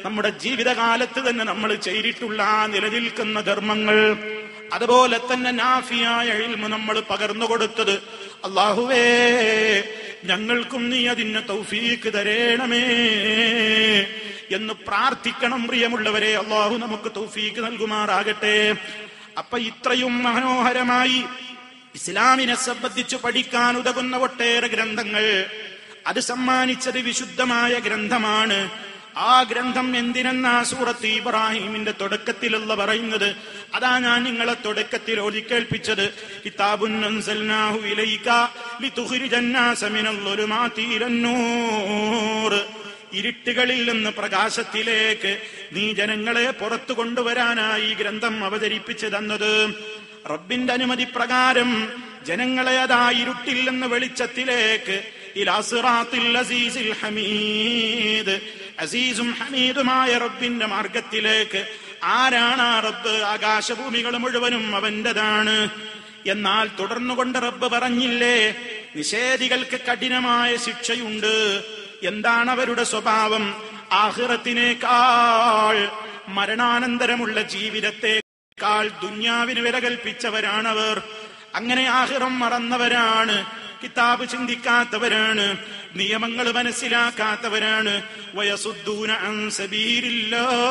നമ്മുടെ ജീവിതകാലത്ത് തന്നെ നമ്മൾ ചെയ്തിട്ടുള്ള നിലനിൽക്കുന്ന ധർമ്മങ്ങൾ, അതുപോലെ തന്നെ നാഫിയായ ഇൽമു നമ്മൾ പകർന്നു കൊടുത്തത്, അല്ലാഹുവേ ഞങ്ങൾക്കും നീ അതിന് തൗഫീക്ക് തരേണമേ എന്ന് പ്രാർത്ഥിക്കണം. പ്രിയമുള്ളവരെ, അല്ലാഹു നമുക്ക് തൗഫീക്ക് നൽകുമാറാകട്ടെ. അപ്പൊ ഇത്രയും മനോഹരമായി ഇസ്ലാമിനെ സംബന്ധിച്ച് പഠിക്കാൻ ഉതകുന്ന ഒട്ടേറെ ഗ്രന്ഥങ്ങൾ അത് സമ്മാനിച്ചത് വിശുദ്ധമായ ഗ്രന്ഥമാണ്. ആ ഗ്രന്ഥം എന്തിനെന്നാ സൂറത്ത് ഇബ്രാഹിമിന്റെ തുടക്കത്തിലുള്ള പറയുന്നത്. അതാ ഞാൻ നിങ്ങളെ തുടക്കത്തിൽ ഓതിക്കേൾപ്പിച്ചത്. കിതാബുൻ അൻസൽനാഹു ഇലൈക ലിതുഖ്രിജന്നാസ മിനൽ ളുലുമാതി ഇലന്നൂർ, ഇരുട്ടുകളിൽ നിന്ന് പ്രകാശത്തിലേക്ക് നീ ജനങ്ങളെ പുറത്തു കൊണ്ടുവരാനായി ഗ്രന്ഥം അവതരിപ്പിച്ചു തന്നത്. റബ്ബിന്റെ അനുമതി പ്രകാരം ജനങ്ങളെ അതാ ഇരുട്ടിൽ നിന്ന് വെളിച്ചത്തിലേക്ക്, ഇലാ സിറാത്തിൽ അസീസിൽ ഹമീദ്, അസീസും ഹമീദുമായ റബ്ബിന്റെ മാർഗത്തിലേക്ക്. ആരാണ് ആ റബ്ബ്? ആകാശഭൂമികൾ മുഴുവനും അവന്റേതാണ്. എന്നാൽ തുടർന്നുകൊണ്ട് റബ്ബ് പറഞ്ഞില്ലേ, നിഷേധികൾക്ക് കഠിനമായ ശിക്ഷയുണ്ട്. എന്താണ് അവരുടെ സ്വഭാവം? ആഖിറത്തിനേക്കാൾ, മരണാനന്തരമുള്ള ജീവിതത്തെക്കാൾ ദുന്യാവിന് വില കൽപ്പിച്ചവരാണവർ. അങ്ങനെ ആഖിറം മറന്നവരാണ്, കിതാബ് ചിന്തിക്കാത്തവരാണ്, നിയമങ്ങൾ മനസ്സിലാക്കാത്തവരാണ്. വയസുദ്ദൂന അൻ സബീലില്ലാഹ്,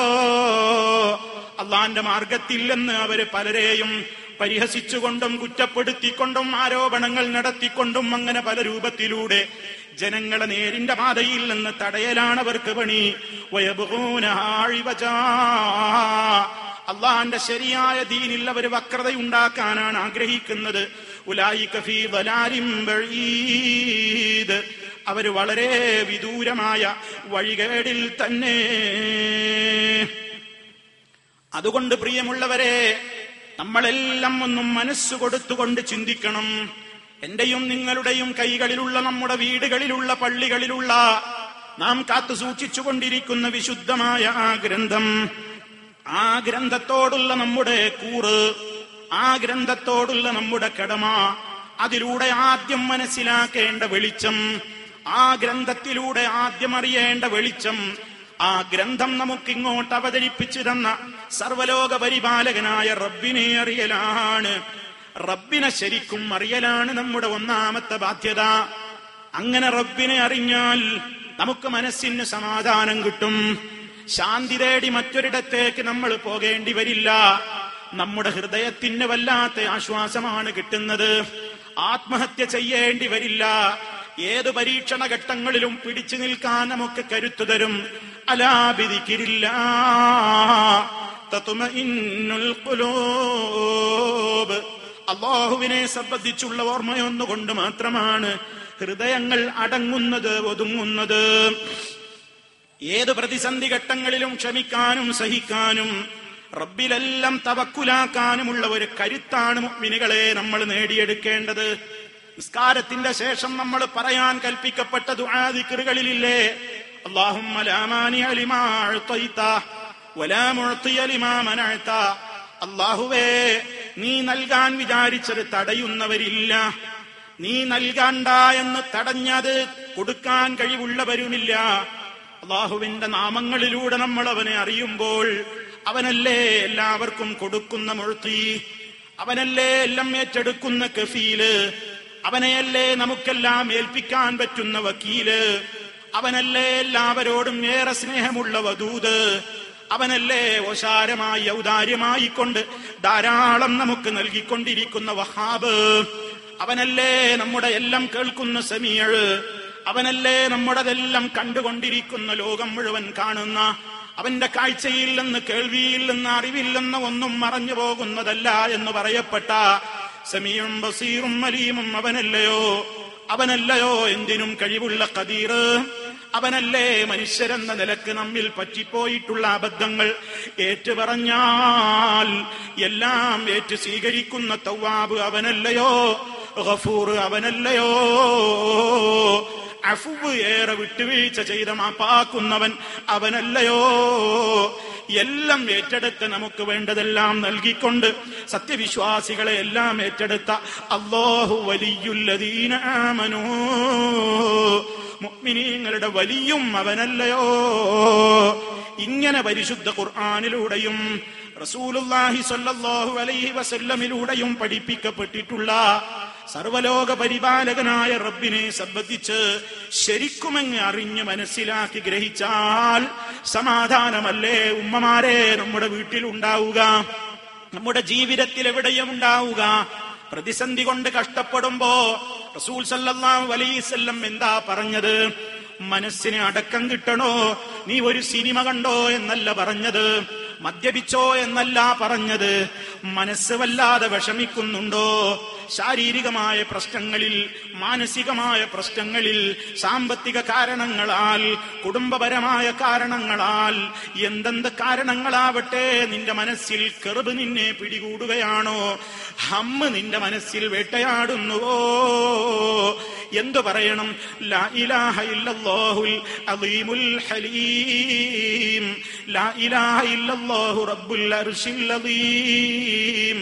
അള്ളാന്റെ മാർഗത്തിൽ നിന്ന് അവര് പലരെയും പരിഹസിച്ചുകൊണ്ടും കുറ്റപ്പെടുത്തിക്കൊണ്ടും ആരോപണങ്ങൾ നടത്തിക്കൊണ്ടും അങ്ങനെ പല രൂപത്തിലൂടെ ജനങ്ങളെ നേരിന്റെ പാതയിൽ നിന്ന് തടയലാണ് അവർക്ക് പണി. അള്ളാന്റെ ശരിയായ ദീനിൽ അവർ വക്രതയുണ്ടാക്കാനാണ് ആഗ്രഹിക്കുന്നത്. ഉലൈക ഫീ ളലാലിൻ ബഈദ്, അവർ വളരെ വിദൂരമായ വഴികേടിൽ തന്നെ. അതുകൊണ്ട് പ്രിയമുള്ളവരെ, നമ്മളെല്ലാം ഒന്നും മനസ്സു കൊടുത്തുകൊണ്ട് ചിന്തിക്കണം. എന്റെയും നിങ്ങളുടെയും കൈകളിലുള്ള, നമ്മുടെ വീടുകളിലുള്ള, പള്ളികളിലുള്ള, നാം കാത്തു സൂക്ഷിച്ചുകൊണ്ടിരിക്കുന്ന വിശുദ്ധമായ ആ ഗ്രന്ഥം, ആ ഗ്രന്ഥത്തോടുള്ള നമ്മുടെ കൂറ്, ആ ഗ്രന്ഥത്തോടുള്ള നമ്മുടെ കടമ, അതിലൂടെ ആദ്യം മനസ്സിലാക്കേണ്ട വെളിച്ചം, ആ ഗ്രന്ഥത്തിലൂടെ ആദ്യം അറിയേണ്ട വെളിച്ചം, ആ ഗ്രന്ഥം നമുക്കിങ്ങോട്ട് അവതരിപ്പിച്ചു തന്ന സർവലോക പരിപാലകനായ റബ്ബിനെ അറിയലാണ്. റബ്ബിനെ ശരിക്കും അറിയലാണ് നമ്മുടെ ഒന്നാമത്തെ ബാധ്യത. അങ്ങനെ റബ്ബിനെ അറിഞ്ഞാൽ നമുക്ക് മനസ്സിന് സമാധാനം കിട്ടും. ശാന്തി തേടി മറ്റൊരിടത്തേക്ക് നമ്മൾ പോകേണ്ടി വരില്ല. നമ്മുടെ ഹൃദയത്തിന് വല്ലാത്ത ആശ്വാസമാണ് കിട്ടുന്നത്. ആത്മഹത്യ ചെയ്യേണ്ടി വരില്ല. ഏത് പരീക്ഷണ ഘട്ടങ്ങളിലും പിടിച്ചു നിൽക്കാൻ നമുക്ക് കരുത്തു തരും. അലാ ബിദിക്രില്ലാഹ് തത്മഇന്നുൽ ഖുലൂബ്. അല്ലാഹുവിനെ സംബന്ധിച്ചുള്ള ഓർമ്മയൊന്നുകൊണ്ട് മാത്രമാണ് ഹൃദയങ്ങൾ അടങ്ങുന്നത്, ഒതുങ്ങുന്നത്. ഏത് പ്രതിസന്ധി ഘട്ടങ്ങളിലും ക്ഷമിക്കാനും സഹിക്കാനും റബ്ബിലെല്ലാം തവക്കുലാക്കാനുമുള്ള ഒരു കരുത്താണ് മുഅ്മിനുകളെ നമ്മൾ നേടിയെടുക്കേണ്ടത്. നിസ്കാരത്തിന്റെ ശേഷം നമ്മൾ പറയാൻ കൽപ്പിക്കപ്പെട്ട ദുആ ദിക്റുകളിലില്ലേ, അല്ലാഹുമ്മ ലാ മാനിഅ ലിമാ അഅ്തൈത വലാ മുഅ്തിയ ലിമാ മനഅത. അല്ലാഹുവേ, നീ നൽകാൻ വിചാരിച്ചത് തടയുന്നവരില്ല, നീ നൽകണ്ട എന്ന് തടഞ്ഞത് കൊടുക്കാൻ കഴിവുള്ളവരുമില്ല. അല്ലാഹുവിന്റെ നാമങ്ങളിലൂടെ നമ്മൾ അവനെ അറിയുമ്പോൾ അവനല്ലേ എല്ലാവർക്കും കൊടുക്കുന്ന മുഅ്തി, അവനല്ലേ എല്ലാം ഏറ്റെടുക്കുന്ന കഫീല്, അവനെയല്ലേ നമുക്കെല്ലാം ഏൽപ്പിക്കാൻ പറ്റുന്ന വക്കീല്, അവനല്ലേ എല്ലാവരോടും ഏറെ സ്നേഹമുള്ള വദൂദ്, അവനല്ലേ ഓശാരമായി ഔദാര്യമായി കൊണ്ട് ധാരാളം നമുക്ക് നൽകിക്കൊണ്ടിരിക്കുന്ന വഹാബ്, അവനല്ലേ നമ്മുടെ എല്ലാം കേൾക്കുന്ന സമീഅ്, അവനല്ലേ നമ്മുടെതെല്ലാം കണ്ടുകൊണ്ടിരിക്കുന്ന ലോകം മുഴുവൻ കാണുന്ന, അവന്റെ കാഴ്ചയിൽ നിന്ന് കേൾവിയിൽ നിന്ന് അറിവിൽ നിന്ന് ഒന്നും മറഞ്ഞു പോകുന്നതല്ല എന്ന് പറയപ്പെട്ട സമീഉം ബസീറും അലീമും അവനല്ലയോ? അവനല്ലയോ എന്തിനും കഴിവുള്ള ഖദീർ? അവനല്ലേ മനുഷ്യരെന്ന നിലക്ക് നമ്മിൽ പറ്റിപ്പോയിട്ടുള്ള അബദ്ധങ്ങൾ ഏറ്റുപറഞ്ഞാൽ എല്ലാം ഏറ്റു സ്വീകരിക്കുന്ന തവ്വാബ് അവനല്ലയോ? ഗഫൂർ അവനല്ലയോ? അഫ്വ് ഏറെ വിട്ടുവീഴ്ച ചെയ്ത മാപ്പാക്കുന്നവൻ അവനല്ലയോ? എല്ലാം ഏറ്റെടുത്ത് നമുക്ക് വേണ്ടതെല്ലാം നൽകിക്കൊണ്ട് സത്യവിശ്വാസികളെ എല്ലാം ഏറ്റെടുത്ത അല്ലാഹു വലിയുല്ലദീന ആമനൂ, മുഅ്മിനീങ്ങളുടെ വലിയും അവനല്ലയോ? ഇങ്ങനെ പരിശുദ്ധ ഖുർആനിലൂടെയും റസൂലുള്ളാഹി സ്വല്ലല്ലാഹു അലൈഹി വസല്ലമിലൂടെയും പഠിപ്പിക്കപ്പെട്ടിട്ടുള്ള സർവലോക പരിപാലകനായ റബ്ബിനെ സംബന്ധിച്ച് ശരിക്കുമങ്ങ് അറിഞ്ഞ് മനസ്സിലാക്കി ഗ്രഹിച്ചാൽ സമാധാനമല്ലേ ഉമ്മമാരെ നമ്മുടെ വീട്ടിലുണ്ടാവുക, നമ്മുടെ ജീവിതത്തിൽ എവിടെയും ഉണ്ടാവുക? പ്രതിസന്ധി കൊണ്ട് കഷ്ടപ്പെടുമ്പോ റസൂൽ സല്ലല്ലാഹു അലൈഹി വസല്ലം എന്താ പറഞ്ഞത്? മനസ്സിന് അടക്കം കിട്ടണോ? നീ ഒരു സിനിമ കണ്ടോ എന്നല്ല പറഞ്ഞത്, മദ്യപിച്ചോ എന്നല്ല പറഞ്ഞത്. മനസ്സ് വല്ലാതെ വിഷമിക്കുന്നുണ്ടോ? ശാരീരികമായ പ്രശ്നങ്ങളിൽ, മാനസികമായ പ്രശ്നങ്ങളിൽ, സാമ്പത്തിക കാരണങ്ങളാൽ, കുടുംബപരമായ കാരണങ്ങളാൽ, എന്തെന്ത് കാരണങ്ങളാവട്ടെ നിന്റെ മനസ്സിൽ കെറുബ് നിന്നെ പിടികൂടുകയാണോ? ഹമ്മ് നിന്റെ മനസ്സിൽ വേട്ടയാടുന്നുവോ? എന്തു പറയണം? ലാ ഇലാഹ ഇല്ലല്ലാഹുൽ അളീമുൽ ഹലീം, ലാ ഇലാഹ ഇല്ലല്ലാഹു റബ്ബുൽ അർശിൽ അളീം,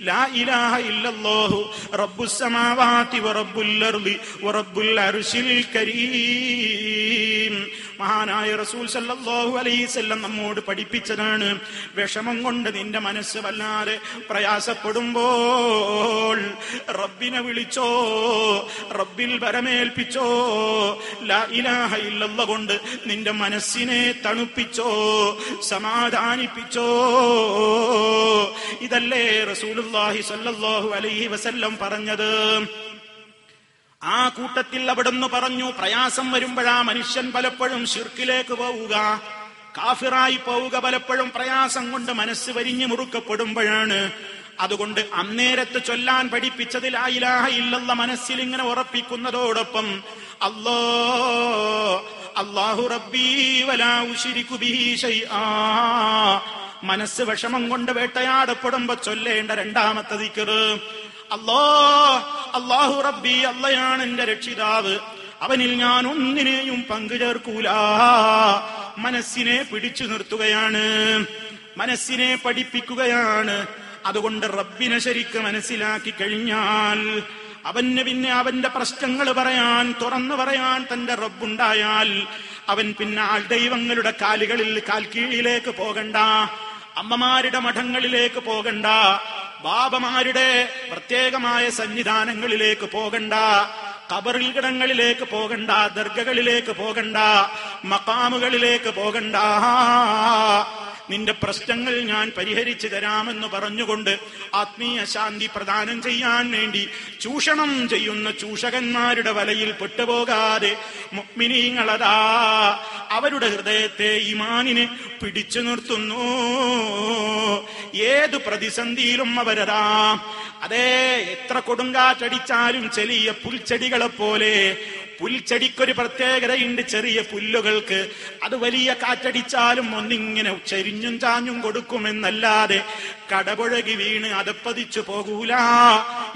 ലാ ഇലാഹ ഇല്ലല്ലാഹു റബ്ബുസ് സമാവാതി വറബ്ബുൽ അർളി വറബ്ബുൽ അർശിൽ കരീം. മഹാനായ റസൂൽ സല്ലല്ലാഹു അലൈഹി വസല്ലം നമ്മോട് പഠിപ്പിച്ചതാണ്. വിഷമം കൊണ്ട് നിന്റെ മനസ്സ് വല്ലാതെ പ്രയാസപ്പെടുമ്പോൾ റബ്ബിനെ വിളിച്ചോ, റബ്ബിൽ ഭരമേൽപ്പിച്ചോ, ലാ ഇലാഹ ഇല്ലല്ലാഹ് കൊണ്ട് നിന്റെ മനസ്സിനെ തണുപ്പിച്ചോ, സമാധാനിപ്പിച്ചോ. ഇതല്ലേ റസൂലുള്ളാഹി സ്വല്ലല്ലാഹു അലൈഹി വസല്ലം പറഞ്ഞത്. ആ കൂട്ടത്തിൽ അവിടുന്ന് പറഞ്ഞു, പ്രയാസം വരുമ്പോഴാ മനുഷ്യൻ പലപ്പോഴും ശിർക്കിലേക്ക് പോവുക, കാഫിറായി പോവുക. പലപ്പോഴും പ്രയാസം കൊണ്ട് മനസ്സ് വരിഞ്ഞു മുറുക്കപ്പെടുമ്പോഴാണ്. അതുകൊണ്ട് അന്നേരത്ത് ചൊല്ലാൻ പഠിപ്പിച്ചത് ലാ ഇലാഹ ഇല്ലല്ലാഹ് മനസ്സിൽ ഇങ്ങനെ ഉറപ്പിക്കുന്നതോടൊപ്പം അല്ലാഹു റബ്ബീ വലാ ഉശ്രികു ബിഹി ശൈആ, മനസ്സ് വിഷമം കൊണ്ട് വേട്ടയാടപ്പെടുമ്പോ ചൊല്ലേണ്ട രണ്ടാമത്തെ ദിക്ർ അല്ലാഹു റബ്ബി, അല്ലയാണ് എന്റെ രക്ഷിതാവ്, അവനിൽ ഞാൻ ഒന്നിനെയും പങ്കു ചേർക്കൂല. മനസ്സിനെ പിടിച്ചു നിർത്തുകയാണ്, മനസ്സിനെ പഠിപ്പിക്കുകയാണ്. അതുകൊണ്ട് റബ്ബിനെ ശരിക്ക് മനസ്സിലാക്കി കഴിഞ്ഞാൽ അവന് പിന്നെ അവന്റെ പ്രശ്നങ്ങൾ പറയാൻ, തുറന്നു പറയാൻ തന്റെ റബ്ബുണ്ടായാൽ അവൻ പിന്നെ ആൾദൈവങ്ങളുടെ കാലുകളിൽ കാൽക്കീഴിലേക്ക് പോകണ്ട, അമ്മമാരുടെ മഠങ്ങളിലേക്ക് പോകണ്ട, ബാബമാരുടെ പ്രത്യേകമായ സന്നിധാനങ്ങളിലേക്ക് പോകണ്ട, ഖബറിൽക്കിടങ്ങളിലേക്ക് പോകണ്ട, ദർഗകളിലേക്ക് പോകണ്ട, മഖാമുകളിലേക്ക് പോകണ്ട. നിന്റെ പ്രശ്നങ്ങൾ ഞാൻ പരിഹരിച്ചു തരാമെന്ന് പറഞ്ഞുകൊണ്ട് ആത്മീയ ശാന്തി പ്രദാനം ചെയ്യാൻ വേണ്ടി ചൂഷണം ചെയ്യുന്ന ചൂഷകന്മാരുടെ വലയിൽ പെട്ടുപോകാതെ മുഅ്മിനീങ്ങളതാ അവരുടെ ഹൃദയത്തെ ഈമാനിനെ പിടിച്ചു നിർത്തുന്നു. ഏതു പ്രതിസന്ധിയിലും അവരതാ അതേ എത്ര കൊടുങ്കാറ്റടിച്ചാലും ചെറിയ പുൽച്ചെടികളെ പോലെ, പുൽച്ചെടിക്കൊരു പ്രത്യേകതയുണ്ട്, ചെറിയ പുല്ലുകൾക്ക് അത് വലിയ കാറ്റടിച്ചാലും ഒന്നിങ്ങനെ ചെരിഞ്ഞും ചാഞ്ഞും കൊടുക്കുമെന്നല്ലാതെ കടപുഴകി വീണ് അതപ്പതിച്ചു പോകൂല.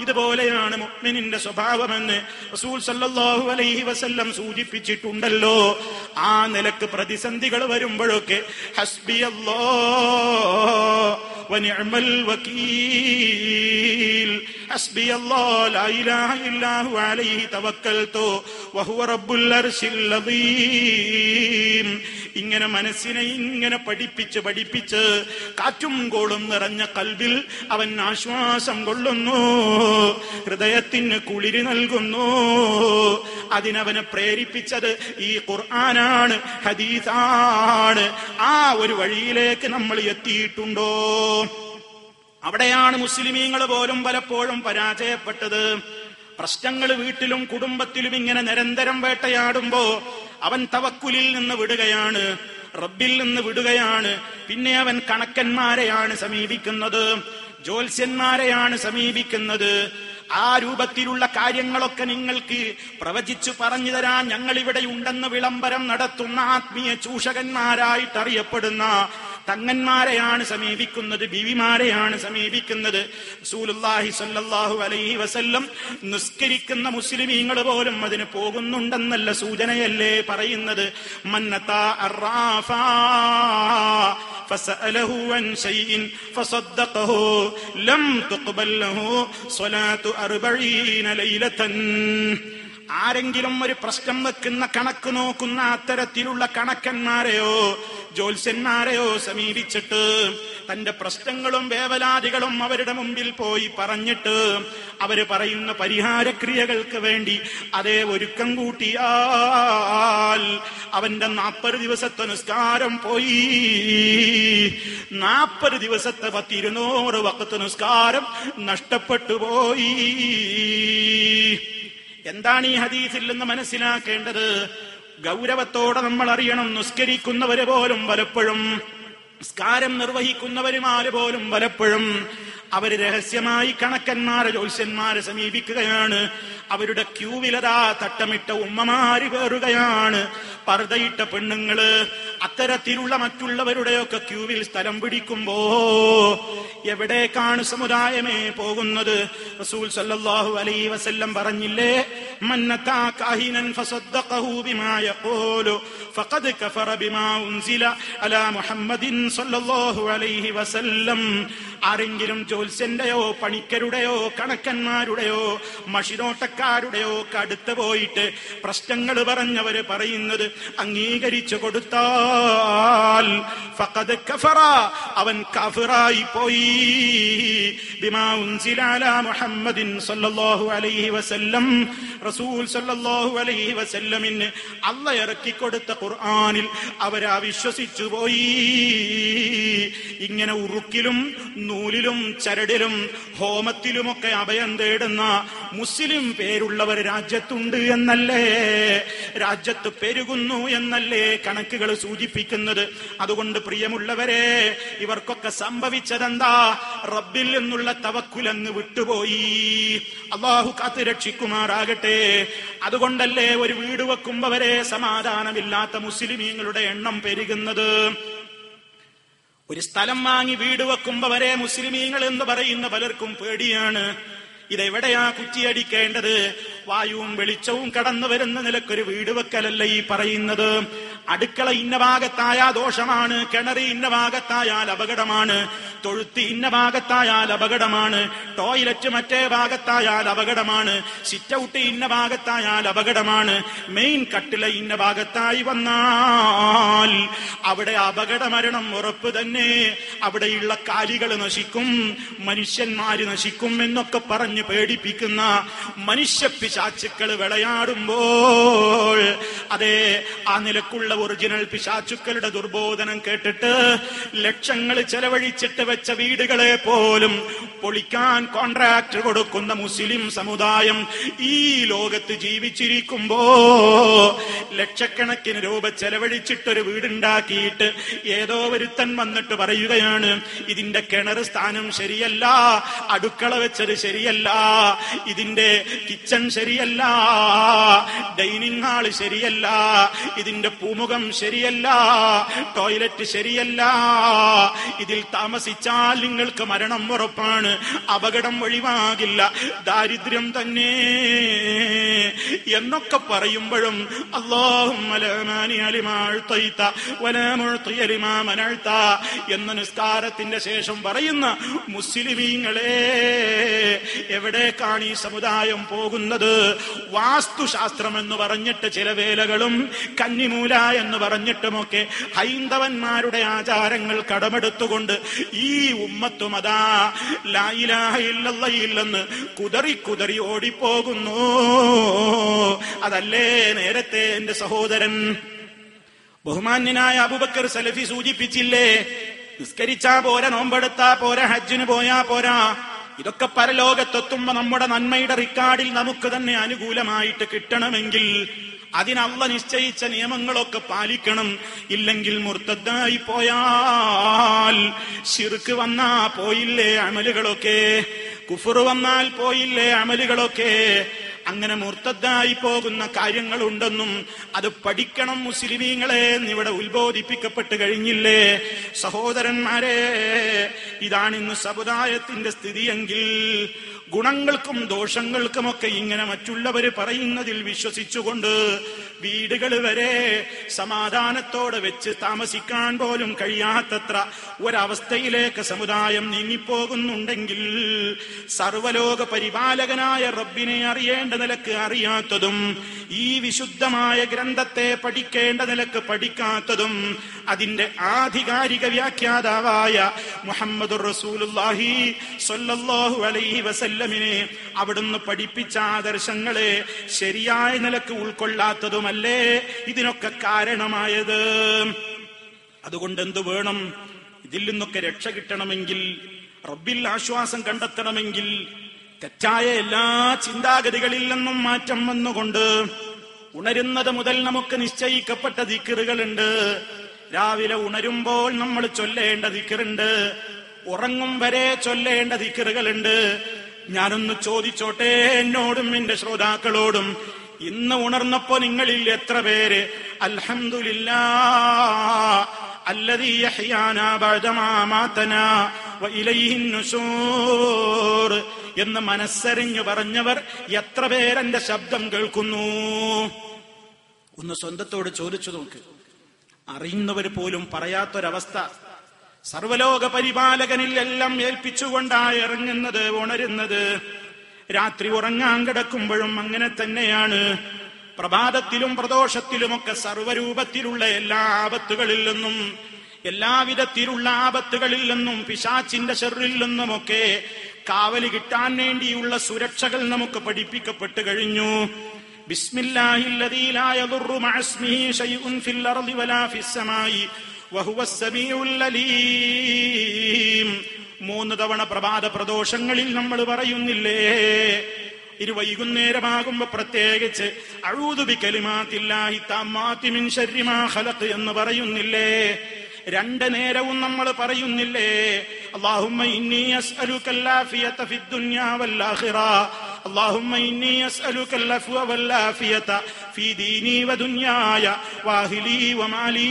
ഇതുപോലെയാണ് മുഅ്മിനിന്റെ സ്വഭാവമെന്ന് റസൂൽ സല്ലല്ലാഹു അലൈഹി വസല്ലം സൂചിപ്പിച്ചിട്ടുണ്ടല്ലോ. ആ നിലക്ക് പ്രതിസന്ധികൾ വരുമ്പോഴൊക്കെ ഹസ്ബിയല്ലാഹ് വനിഅമൽ വകീൽ, ഹസ്ബിയല്ലാഹ് ലാ ഇലാഹ ഇല്ലാഹു അലൈഹി തവക്കൽതു വഹുവ റബ്ബുൽ അർശിൽ അദീം. ഇങ്ങനെ മനസ്സിനെ ഇങ്ങനെ പഠിപ്പിച്ച് കാറ്റും കോളും നിറഞ്ഞ കൽബിൽ അവൻ ആശ്വാസം കൊള്ളുന്നു, ഹൃദയത്തിന് കുളിര് നൽകുന്നു. അതിനവനെ പ്രേരിപ്പിച്ചത് ഈ ഖുർആനാണ്, ഹദീസാണ്. ആ ഒരു വഴിയിലേക്ക് നമ്മൾ എത്തിയിട്ടുണ്ടോ? അവിടെയാണ് മുസ്ലിമീങ്ങൾ പോലും പലപ്പോഴും പരാജയപ്പെട്ടത്. പ്രശ്നങ്ങൾ വീട്ടിലും കുടുംബത്തിലും ഇങ്ങനെ നിരന്തരം വേട്ടയാടുമ്പോ അവൻ തവക്കുലിൽ നിന്ന് വിടുകയാണ്, റബ്ബിൽ നിന്ന് വിടുകയാണ്. പിന്നെ അവൻ കണക്കന്മാരെയാണ് സമീപിക്കുന്നത്, ജ്യോത്സ്യന്മാരെയാണ് സമീപിക്കുന്നത്. ആ രൂപത്തിലുള്ള കാര്യങ്ങളൊക്കെ നിങ്ങൾക്ക് പ്രവചിച്ചു പറഞ്ഞു തരാൻ ഞങ്ങളിവിടെ ഉണ്ടെന്ന് വിളംബരം നടത്തുന്ന ആത്മീയ ചൂഷകന്മാരായിട്ട് അറിയപ്പെടുന്ന തങ്ങന്മാരെയാണ് സമീപിക്കുന്നത്, ബീവിമാരെയാണ് സമീപിക്കുന്നത്. റസൂലുള്ളാഹി സ്വല്ലല്ലാഹു അലൈഹി വസല്ലം നിസ്കരിക്കുന്ന മുസ്ലിമീങ്ങൾ പോലും അതിന് പോകുന്നുണ്ടെന്നല്ല സൂചനയല്ലേ പറയുന്നത്. മന്നതാ അറാഫാ ഫസഅലഹു അൻ ശൈഇൻ ഫസദ്ദഖഹു ലം തുഖ്ബൽ ലഹു സ്വലാത്തു 40 ലൈലതൻ. ആരെങ്കിലും ഒരു പ്രശ്നം വെക്കുന്ന, കണക്ക് നോക്കുന്ന അത്തരത്തിലുള്ള കണക്കന്മാരെയോ ജ്യോത്സ്യന്മാരെയോ സമീപിച്ചിട്ട് തന്റെ പ്രശ്നങ്ങളും വേവലാതികളും അവരുടെ മുമ്പിൽ പോയി പറഞ്ഞിട്ട് അവര് പറയുന്ന പരിഹാരക്രിയകൾക്ക് വേണ്ടി അതേ ഒരുക്കം കൂട്ടിയാൽ അവന്റെ 40 ദിവസത്തെ നിസ്കാരം പോയി. 40 ദിവസത്തെ 200 വഖത്ത് നിസ്കാരം നഷ്ടപ്പെട്ടു പോയി. എന്താണ് ഈ ഹദീസിൽ നിന്ന് മനസ്സിലാക്കേണ്ടത്? ഗൗരവത്തോടെ നമ്മൾ അറിയണം. നിസ്കരിക്കുന്നവര് പോലും പലപ്പോഴും, നിസ്കാരം നിർവഹിക്കുന്നവരുമാര് പോലും പലപ്പോഴും അവര് രഹസ്യമായി കണക്കന്മാരെ ജ്യോത്സ്യന്മാരെ സമീപിക്കുകയാണ്. അവരുടെ ക്യൂവിലതാ തട്ടമിട്ട ഉമ്മമാര് കയറുകയാണ്, പർദ്ദയിട്ട പെണ്ണുങ്ങള് അത്തരത്തിലുള്ള മറ്റുള്ളവരുടെയൊക്കെ ക്യൂവിൽ സ്ഥലം പിടിക്കുമ്പോ എവിടേക്കാണ് സമുദായമേ പോകുന്നത്? റസൂൽ സല്ലല്ലാഹു അലൈഹി വസല്ലം പറഞ്ഞില്ലേ, മന്നതാ കാഹിനൻ ഫസദ്ദഖഹു ബിമാ യഖൂലു ഫഖദ് കഫറ ബിമാ ഉൻസില അലാ മുഹമ്മദിൻ സല്ലല്ലാഹു അലൈഹി വസല്ലം. ആരെങ്കിലും ജ്യോത്സ്യന്റെയോ പണിക്കരുടെയോ കണക്കന്മാരുടെയോ മഷിനോട്ടക്കാരുടെയോ അടുത്ത് പോയിട്ട് പ്രശ്നങ്ങൾ പറഞ്ഞവര് പറയുന്നത് അംഗീകരിച്ചു കൊടുത്താൽ ഫഖദ് കഫറ, അവൻ കാഫിറായി പോയി. ബിമാ ഉൻസില അലാ മുഹമ്മദിൻ സല്ലല്ലാഹു അലൈഹി വസല്ലം. റസൂൽ സല്ലല്ലാഹു അലൈഹി വസല്ലമിന് അല്ലാഹ് ഇറക്കി കൊടുത്ത ഖുർആനിൽ അവരാ വിശ്വസിച്ചു പോയി. ഇങ്ങനെ ഉറുക്കിലും നൂലിലും ചരടിലും ഹോമത്തിലുമൊക്കെ അഭയം തേടുന്ന മുസ്ലിം പേരുള്ളവർ രാജ്യത്തുണ്ട് എന്നല്ലേ, രാജ്യത്ത് പെരുകുന്നു എന്നല്ലേ കണക്കുകൾ സൂചിപ്പിക്കുന്നത്. അതുകൊണ്ട് പ്രിയമുള്ളവരെ, ഇവർക്കൊക്കെ സംഭവിച്ചതെന്താ? റബ്ബിൽ നിന്നുള്ള തവക്കുലങ്ങ് വിട്ടുപോയി. അല്ലാഹു കാത്ത് രക്ഷിക്കുമാറാകട്ടെ. അതുകൊണ്ടല്ലേ ഒരു വീട് വെക്കുമ്പോ വരെ സമാധാനമില്ലാത്ത മുസ്ലിമീങ്ങളുടെ എണ്ണം പെരുകുന്നത്. ഒരു സ്ഥലം വാങ്ങി വീട് വെക്കുമ്പോ വരെ മുസ്ലിമീങ്ങൾ എന്ന് പറയുന്ന പലർക്കും പേടിയാണ്. ഇതെവിടെയാ കുറ്റിയടിക്കേണ്ടത്? വായുവും വെളിച്ചവും കടന്നു വരുന്ന നിലക്കൊരു വീട് വെക്കലല്ല ഈ പറയുന്നത്. അടുക്കള ഇന്ന ഭാഗത്തായാൽ ദോഷമാണ്, കിണറ് ഇന്ന ഭാഗത്തായാൽ അപകടമാണ്, തൊഴുത്ത് ഇന്ന ഭാഗത്തായാൽ അപകടമാണ്, ടോയ്ലറ്റ് മറ്റേ ഭാഗത്തായാൽ അപകടമാണ്, സിറ്റ് ഔട്ട് ഇന്ന ഭാഗത്തായാൽ അപകടമാണ്, മെയിൻ കട്ടില ഇന്ന ഭാഗത്തായി വന്നാൽ അവിടെ അപകടമരണം ഉറപ്പ് തന്നെ. അവിടെയുള്ള കാലികൾ നശിക്കും, മനുഷ്യന്മാര് നശിക്കും എന്നൊക്കെ പറഞ്ഞ് പേടിപ്പിക്കുന്ന മനുഷ്യ പിശാചുക്കൾ വിളയാടുമ്പോൾ അതെ ആ നിലക്കുള്ള ഒറിജിനൽ പിശാചുക്കളുടെ ദുർബോധനം കേട്ടിട്ട് ലക്ഷങ്ങൾ ചെലവഴിച്ചിട്ട് വെച്ച വീടുകളെ പോലും പൊളിക്കാൻ കോൺട്രാക്ട് കൊടുക്കുന്ന മുസ്ലിം സമുദായം ഈ ലോകത്ത് ജീവിച്ചിരിക്കുമ്പോ ലക്ഷക്കണക്കിന് രൂപ ചെലവഴിച്ചിട്ടൊരു വീടുണ്ടാക്കിയിട്ട് ഏതോ ഒരുത്തൻ വന്നിട്ട് പറയുകയാണ്, ഇതിന്റെ കിണർ സ്ഥാനം ശരിയല്ല, അടുക്കള വെച്ചത് ശരിയല്ല, ഇതിന്റെ കിച്ചൺ ശരിയല്ല, ഡൈനിങ് ഹാള് ശരിയല്ല, ഇതിന്റെ പൂമുഖം ശരിയല്ല, ടോയ്ലറ്റ് ശരിയല്ല, ഇതിൽ താമസിച്ചാൽ നിങ്ങൾക്ക് മരണം ഉറപ്പാണ്, അപകടം ഒഴിവാകില്ല, ദാരിദ്ര്യം തന്നെ എന്നൊക്കെ പറയുമ്പോഴും അല്ലാഹുമ്മ ലാ മാനിഅ ലിമാ അഅ്തൈത വലാ മുഅ്തിയ ലിമാ മനഅ്ത എന്ന നിസ്കാരത്തിന്റെ ശേഷം പറയുന്ന മുസ്ലിമീങ്ങളെ, എവിടേക്കാണ് ഈ സമുദായം പോകുന്നത്? വാസ്തുശാസ്ത്രം എന്ന് പറഞ്ഞിട്ട് ചില വേലകളും കന്നിമൂല എന്ന് പറഞ്ഞിട്ടുമൊക്കെ ഹൈന്ദവന്മാരുടെ ആചാരങ്ങൾ കടമെടുത്തുകൊണ്ട് ഈ ഉമ്മത്തും അതാ ലാ ഇലാഹ ഇല്ലല്ലാഹ് ഇല്ലെന്ന് കുതറി കുതറി ഓടിപ്പോകുന്നു. അതല്ലേ നേരത്തെ എന്റെ സഹോദരൻ ബഹുമാന്യനായ അബൂബക്കർ സലഫി സൂചിപ്പിച്ചില്ലേ, നിസ്കരിച്ചാ പോരാ, നോമ്പെടുത്താ പോരാ, ഹജ്ജിന് പോയാ പോരാ, ഇതൊക്കെ പരലോകത്തെത്തുമ്പോ നമ്മുടെ നന്മയുടെ റിക്കാർഡിൽ നമുക്ക് തന്നെ അനുകൂലമായിട്ട് കിട്ടണമെങ്കിൽ അതിന് അല്ലാഹ് നിശ്ചയിച്ച നിയമങ്ങളൊക്കെ പാലിക്കണം. ഇല്ലെങ്കിൽ മുർത്തദ്ദായി പോയാൽ, ശിർക്ക് വന്നാ പോയില്ലേ അമലുകളൊക്കെ, കുഫർ വന്നാൽ പോയില്ലേ അമലുകളൊക്കെ. അങ്ങനെ മുർത്തദ്ദായി പോകുന്ന കാര്യങ്ങളുണ്ടെന്നും അത് പഠിക്കണം മുസ്ലിമീങ്ങളെ എന്നിവിടെ ഉത്ബോധിപ്പിക്കപ്പെട്ട് കഴിഞ്ഞില്ലേ സഹോദരന്മാരെ? ഇതാണ് ഇന്ന് സമുദായത്തിന്റെ സ്ഥിതിയെങ്കിൽ ഗുണങ്ങൾക്കും ദോഷങ്ങൾക്കുമൊക്കെ ഇങ്ങനെ മറ്റുള്ളവർ പറയുന്നതിൽ വിശ്വസിച്ചുകൊണ്ട് വീടുകൾ വരെ സമാധാനത്തോടെ വെച്ച് താമസിക്കാൻ പോലും കഴിയാത്തത്ര ഒരവസ്ഥയിലേക്ക് സമുദായം നീങ്ങിപ്പോകുന്നുണ്ടെങ്കിൽ സർവലോക പരിപാലകനായ റബ്ബിനെ അറിയേണ്ട നിലക്ക് അറിയാത്തതും ഈ വിശുദ്ധമായ ഗ്രന്ഥത്തെ പഠിക്കേണ്ട നിലക്ക് പഠിക്കാത്തതും അതിന്റെ ആധികാരിക വ്യാഖ്യാതാവായ മുഹമ്മദുർ റസൂലുള്ളാഹി സ്വല്ലല്ലാഹു അലൈഹി വസല്ലമിനെ അവിടുന്ന് പഠിപ്പിച്ച ആദർശങ്ങളെ ശരിയായ നിലക്ക് ഉൾക്കൊള്ളാത്തതുമല്ലേ ഇതിനൊക്കെ കാരണമായത്. അതുകൊണ്ട് എന്തു വേണം? ഇതിൽ നിന്നൊക്കെ രക്ഷ കിട്ടണമെങ്കിൽ, റബ്ബിൽ ആശ്വാസം കണ്ടെത്തണമെങ്കിൽ തെറ്റായ എല്ലാ ചിന്താഗതികളിൽ നിന്നും മാറ്റം വന്നുകൊണ്ട് ഉണരുന്നത് മുതൽ നമുക്ക് നിശ്ചയിക്കപ്പെട്ട ദിക്റുകളുണ്ട്. രാവിലെ ഉണരുമ്പോൾ നമ്മൾ ചൊല്ലേണ്ട ദിക്റുണ്ട്, ഉറങ്ങും വരെ ചൊല്ലേണ്ട ദിക്റുകളുണ്ട്. ഞാനൊന്ന് ചോദിച്ചോട്ടെ, എന്നോടും എന്റെ ശ്രോതാക്കളോടും, ഇന്ന് ഉണർന്നപ്പോ നിങ്ങളിൽ എത്ര പേര് അൽഹംദുലില്ലാഹ് അല്ലദീ യഹ്യാനാ ബഅദമാ മാതനാ വഇലൈഹിൻ നുശൂർ എന്ന് മനസ്സറിഞ്ഞു പറഞ്ഞവർ എത്ര പേരെന്റെ ശബ്ദം കേൾക്കുന്നു? ഒന്ന് സ്വന്തത്തോട് ചോദിച്ചു നോക്ക്. അറിയുന്നവർ പോലും പറയാത്തൊരവസ്ഥ. സർവലോക പരിപാലകനിൽ എല്ലാം ഏൽപ്പിച്ചുകൊണ്ടാണ് ഇറങ്ങുന്നത്, ഉണരുന്നത്. രാത്രി ഉറങ്ങാൻ കിടക്കുമ്പോഴും അങ്ങനെ തന്നെയാണ്. പ്രഭാതത്തിലും പ്രദോഷത്തിലുമൊക്കെ സർവരൂപത്തിലുള്ള എല്ലാ ആപത്തുകളിൽ നിന്നും, എല്ലാവിധത്തിലുള്ള ആപത്തുകളിൽ നിന്നും, പിശാചിന്റെ ശർറിൽ നിന്നുമൊക്കെ കാവല് കിട്ടാൻ വേണ്ടിയുള്ള സുരക്ഷകൾ നമുക്ക് പഠിപ്പിക്കപ്പെട്ടു കഴിഞ്ഞു. ബിസ്മില്ലാഹില്ലദീ ലാ യദുറു മഅസ്മിഹി ശൈഉൻ ഫിൽ അർളി വലാ ഫിസ് സമാഇ വഹുവസ് സമീഉൽ അലീം. 3 തവണ പ്രഭാത പ്രദോഷങ്ങളിൽ നമ്മൾ പറയുന്നില്ലേ? വൈകുന്നേരമാകുമ്പോ പ്രത്യേകിച്ച് അഊദു ബികലിമാത്തില്ലാഹി തമ്മാത്തി മിൻ ശർരി മാ ഖലഖ് എന്ന് പറയുന്നില്ലേ? 2 നേരവും നമ്മൾ പറയുന്നില്ലേ? അല്ലാഹുമ്മ ഇന്നി അസ്അലുകൽ ആഫിയത ഫിദ് ദുനിയാ വൽ ആഖിറ, അല്ലാഹുമ്മ ഇന്നി അസ്അലുകൽ അഫ്വ വൽ ആഫിയത ഫീ ദീനി വ ദുനിയായ വഅഹ്ലി വമാലി,